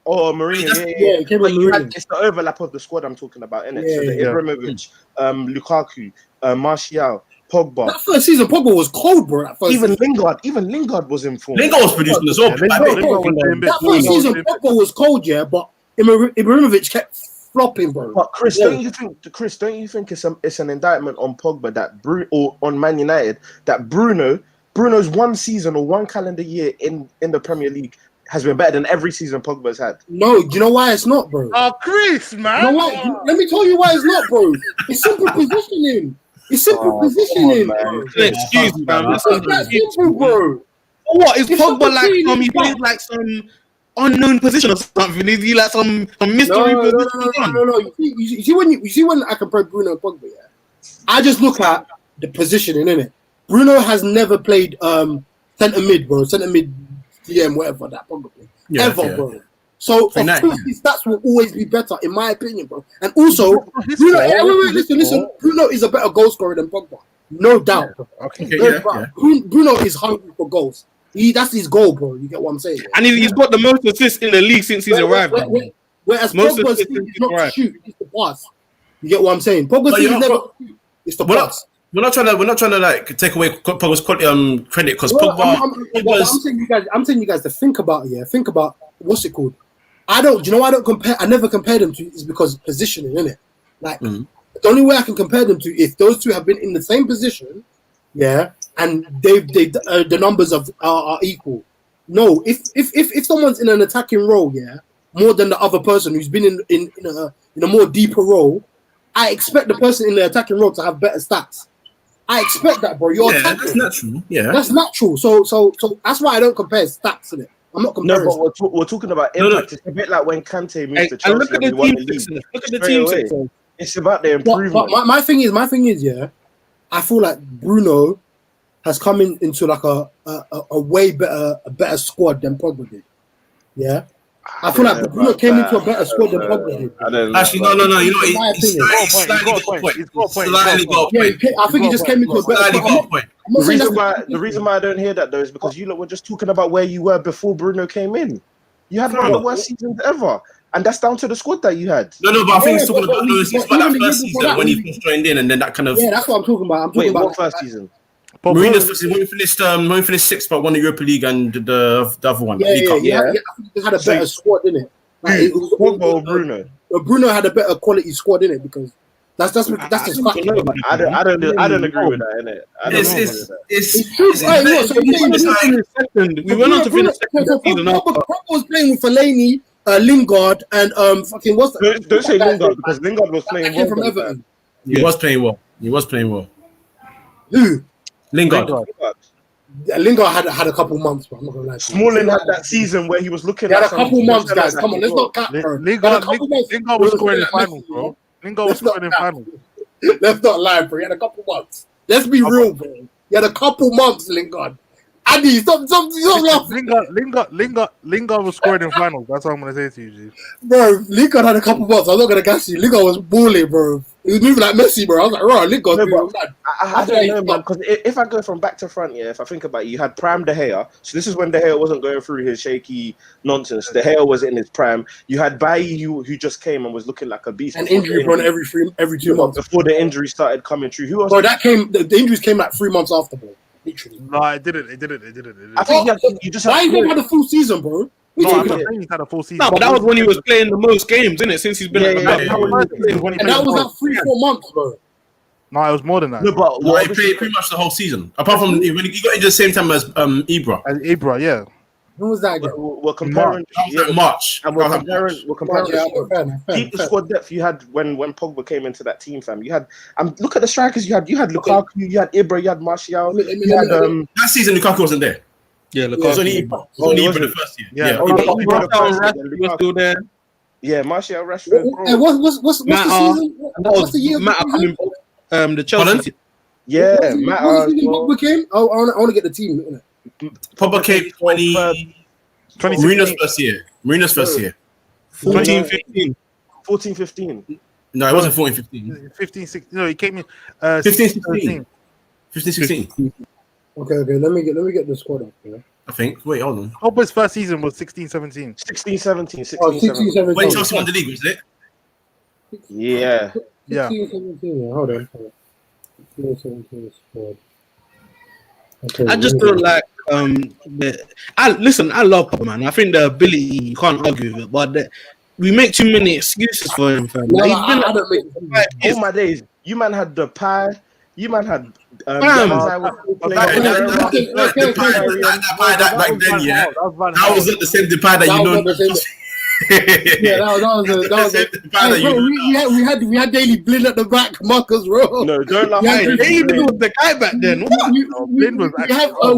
Mourinho. He came with Mourinho. It's the overlap of the squad I'm talking about, innit? So the Ibrahimovic, Lukaku, Martial, Pogba. That first season, Pogba was cold, bro. Even Lingard was in form. Lingard was producing as well. That first season, Pogba was cold, but Ibrahimovic kept flopping, bro. But Chris, don't you think it's an indictment on Pogba or on Man United that Bruno's one season or one calendar year in the Premier League has been better than every season Pogba's had? No, do you know why it's not, bro? Oh, Chris, man. You know what? Let me tell you why it's not, bro. It's simple positioning. Bro. Excuse me, man. That's simple, bro. What is Pogba like? He plays like some unknown position or something. Is he like some mystery position? No. You see when I compare Bruno and Pogba, I just look at the positioning, innit? Bruno has never played centre mid, bro. Centre mid, DM, whatever that Pogba played. Bro. So of course his stats will always be better, in my opinion, bro. And also, Bruno, listen. Bruno is a better goal scorer than Pogba, no doubt. Bruno is hungry for goals. That's his goal, bro. You get what I'm saying? And he's got the most assists in the league since he's arrived. Whereas Pogba's not shoot, it's the pass. You get what I'm saying? Pogba's never shoot, it's the pass. We're not trying to like take away Pogba's credit because Pogba. I'm saying you guys to think about it. Think about what's it called. I don't. You know, I don't compare. I never compare them to is because positioning, innit? Like the only way I can compare them to if those two have been in the same position, yeah, and the numbers are equal. No, if someone's in an attacking role, yeah, more than the other person who's been in a more deeper role, I expect the person in the attacking role to have better stats. I expect that, bro. That's natural. Yeah, that's natural. So that's why I don't compare stats in it. I'm not comparing. No, but we're talking about impact. It's a bit like when Kante moved to Chelsea. Look at the team. Look at the team success. It's about the improvement. But my thing is, yeah, I feel like Bruno has come into like a way better squad than Pogba did. Yeah. I feel like Bruno came into a better squad than Pogba did. Actually, no. You know, he's slightly got a point. Slightly got a point. Yeah, I think he just came into a better point. The reason why I don't hear that though is because you lot were just talking about where you were before Bruno came in. You had one of the worst seasons ever, and that's down to the squad that you had. No, but I think he's talking about that first season when he first joined in, and then that kind of. Yeah, that's what I'm talking about. Wait, what first season? Mourinho's first season when we finished sixth, but won the Europa League and the other one. Yeah. I think they had a better squad, didn't it? Like, Pogba or Bruno? Bruno had a better quality squad, in it, because that's just fact. I don't agree with that, innit? It's true. We went on to finish second season after. Pogba was playing with Fellaini, Lingard, and fucking what's that? Don't say Lingard because Lingard was playing well from Everton. He was playing well. Who? Lingard. Lingard had a couple months, but I'm not gonna lie. Smalling had that season where he was looking. He had a couple months, guys. Come on, let's not cut. Lingard was scoring in finals, bro. Lingard was scoring in finals. Let's not lie, bro. He had a couple months. Let's be real, bro. He had a couple months, Lingard. Andy, stop laughing. Lingard was scoring in finals. That's what I'm gonna say to you, G. Bro, Lingard had a couple months. I'm not gonna gas you. Lingard was balling, bro. He was moving like Messi, bro. I was like, right, Lingard. I don't know, man. Because if I go from back to front, yeah, if I think about it, you had prime De Gea. So this is when De Gea wasn't going through his shaky nonsense. De Gea was in his prime. You had Bailly who just came and was looking like a beast. And injury prone every 2 months before the injury started coming through. Who else? Bro, that came. The injuries came like 3 months after, bro. Literally. No, it didn't. I think you just. Why you had a full season, bro? No, I'm not saying he's had a full season. No, but that was when he was playing the most games, isn't it? Since he's been at the back. And that was like 3-4 months, bro. No, it was more than that. No, but he played pretty much the whole season. Apart from when he got injured the same time as Ibra. As Ibra, yeah. When was that again? We're comparing March. And we're comparing keep the squad depth you had when Pogba came into that team, fam. You had look at the strikers you had. You had Lukaku, you had Ibra, you had Martial. That season Lukaku wasn't there. Yeah, Lukaku. It was only Ibra the first year. Yeah. Ibra was still there. Yeah, Martial, Rashford. What's the season? What's the year? The Chelsea. Yeah, Matt. Pogba came. I want to get the team. Pogba came 20. Mourinho's first year. 14-15. 14-15. No, it wasn't 14-15. 15-16. No, he came in 15-16. 15-16. Okay. Let me get the squad up. Yeah. I think. Wait, hold on. Pogba's first season was 16-17. 16-17. When Chelsea won the league, was it? Yeah. 16-17. Hold on. 16-17 squad. Okay, I just feel like I love Pogba, man. I think the ability you can't argue with it, but we make too many excuses for him, fam. No, Like, I don't make all my days. You man had the pie. You man had That back then, yeah. That was not the same pie that you know. Yeah, that was we had Daily Blind at the back, Marcus Rowe. No, don't laugh. Daily Blind was the guy back then.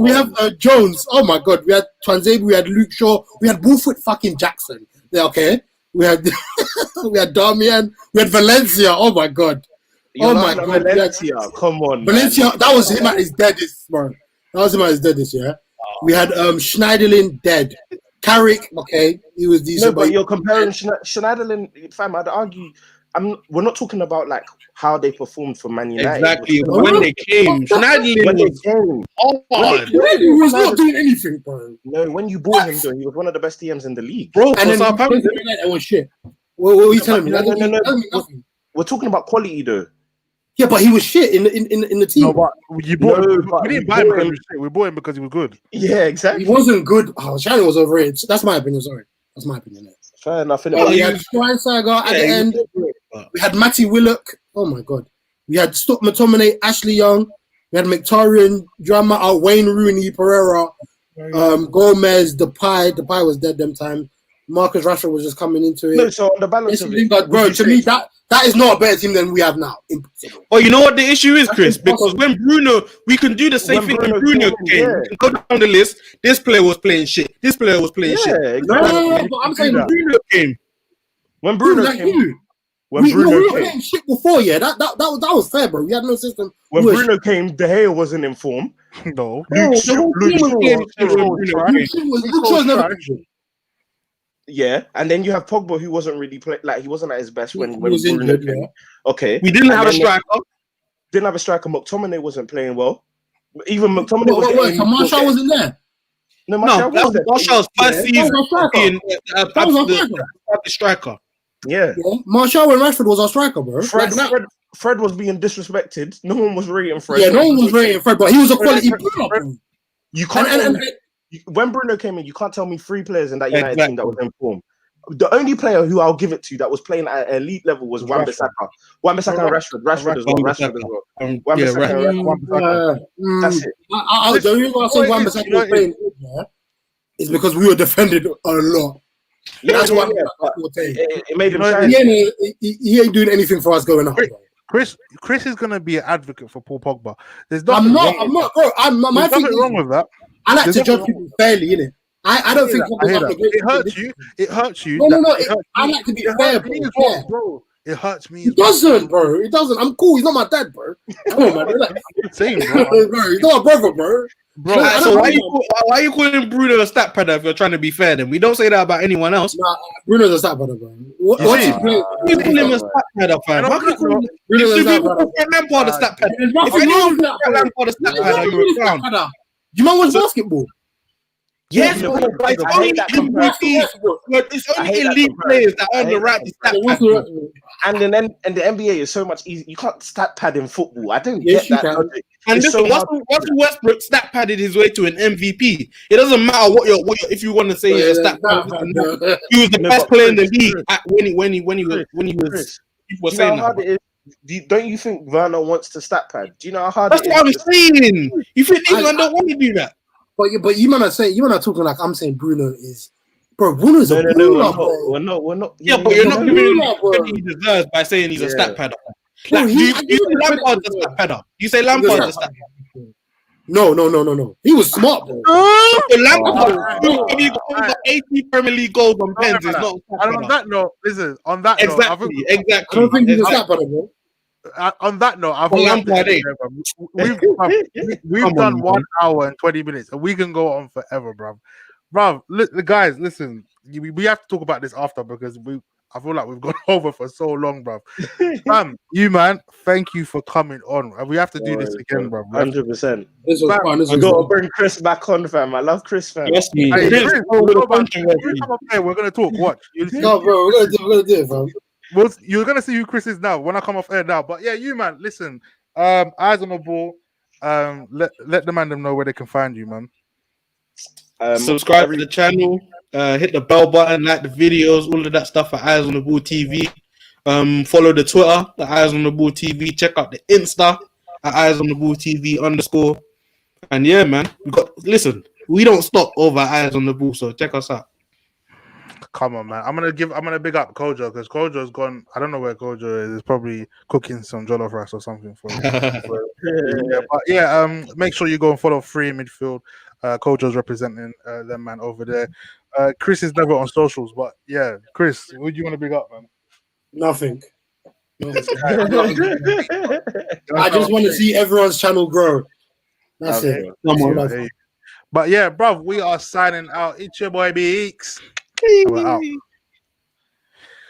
We have Jones. Oh my God, we had Twanzebe, we had Luke Shaw, we had Wolford fucking Jackson. Yeah, okay. We had we had Darmian, we had Valencia. Oh my God. Oh my God, Valencia. Come on, Valencia. Man. That was him at his deadest, man. That was him at his deadest. Yeah. We had Schneiderlin dead. Carrick, okay, he was decent. No, but you're comparing Schneiderlin, fam. I'd argue, we're not talking about like how they performed for Man United. Exactly. When they came, Schneiderlin was not doing anything, bro. No, when you bought him, though, he was one of the best DMs in the league, bro. And then that was shit. What are you telling me? No. We're talking about quality, though. Yeah, but he was shit in the team. No, but you bought him. We didn't buy him because he was shit. We bought him because he was good. Yeah, exactly. He wasn't good. Oh, Shannon was overrated. That's my opinion. Sorry, that's my opinion. Fair enough. Oh, we had Schweinsteiger at the end. We had Matty Willock. Oh my god. We had Stuart McTominay, Ashley Young. We had Mkhitaryan, Drama, Wayne Rooney, Pereira, Gomez, Depay. Depay was dead them time. Marcus Rashford was just coming into it. No, so on the balance of it, bro, to me that is not a better team than we have now. Impossible. Oh, you know what the issue is, Chris? Because when Bruno, we can do the same thing when Bruno came. Yeah. We can go down the list. This player was playing shit. This player was playing shit. Exactly. No, but I'm saying Bruno came. When Bruno came. When we Bruno were came, playing shit before, yeah. That was fair, bro. We had no system. when Bruno came, De Gea wasn't in form. No. Luke Shaw's never been. Yeah, and then you have Pogba, who wasn't really he wasn't at his best when was Bruno injured, came. yeah. Okay, We didn't have a striker. Didn't have a striker. McTominay wasn't playing well. Even McTominay was. So Martial wasn't there. No, Martial that was was there. Martial's first season being That the striker. Yeah. Martial and Rashford was our striker, bro. Fred was being disrespected. No one was rating Fred. Yeah, no one was rating Fred, but he was a quality player. You can't. When Bruno came in, you can't tell me 3 players in that United team that was in form. The only player who I'll give it to that was playing at an elite level was Wan-Bissaka. Wan-Bissaka and Rashford. Rashford as well. Wan-Bissaka and Rashford. That's it. The reason why I say Wan-Bissaka was playing good is because we were defended a lot. Yeah, that's why it made him shine. He ain't doing anything for us going up. Chris is gonna be an advocate for Paul Pogba. I'm not, bro. There's nothing wrong with that. I like to judge people fairly, innit? I don't think it hurts you. It hurts you. No. I like to be fair, bro. It hurts me. It doesn't, bro. It doesn't. I'm cool. He's not my dad, bro. Come on, man. Relax. Same, bro. He's not my brother, bro. So why are you calling Bruno a stat padder if you're trying to be fair? Then we don't say that about anyone else. Nah, Bruno's a stat padder, bro. What you call him a stat padder, fam? How can you call Lampard a stat padder? If anyone call Lampard a stat padder, you're a clown. Do you know what's basketball? Yes, but it's only elite players that earn the right to stat pad. And then the NBA is so much easier. You can't stat pad in football. I don't get that. And listen, Russell Westbrook stat padded his way to an MVP. It doesn't matter what you're if you want to say he's a stat pad. He was the best player in the league when he was. People were saying that. Don't you think Werner wants to stat pad? Do you know how hard That's what I'm saying. You think these men don't want to do that? But you man are saying you man are talking like I'm saying Bruno is, bro. Bruno's a we're not. Yeah, but you're not giving him what he deserves by saying he's a stat padder. Like, do you say Lampard's a stat padder? You say Lampard's a stat padder? No. He was smart, bro. Lampard over 80 Premier League goals on pens is not. And on that note, listen. On that note, exactly. I don't think he's a stat padder, bro. On that note, we've done 1 hour and 20 minutes, and we can go on forever, bruv. Guys, listen, we have to talk about this after because I feel like we've gone over for so long, bruv. You man, thank you for coming on. We have to do this again, bruv. 100%. I gotta bring Chris back on, fam. I love Chris, fam. Yes, me. Hey, we're gonna talk. Watch. No, bro, we're gonna do it, fam. Well, you're gonna see who Chris is now when I come off air now. But yeah, you man, listen. Eyes on the ball. Let the man them know where they can find you, man. Subscribe to the channel. Hit the bell button, like the videos, all of that stuff at Eyes on the Ball TV. Follow the Twitter, the Eyes on the Ball TV. Check out the Insta at Eyes on the Ball TV _. And yeah, man, we don't stop over Eyes on the Ball, so check us out. Come on, man. I'm gonna big up Kojo because Kojo's gone. I don't know where Kojo is. He's probably cooking some jollof rice or something for make sure you go and follow Free Midfield. Kojo's representing them man over there. Chris is never on socials, but yeah, Chris, who do you want to big up, man? Nothing. I just want to see everyone's channel grow. That's it. But yeah, bruv, we are signing out. It's your boy Beeks. We're out.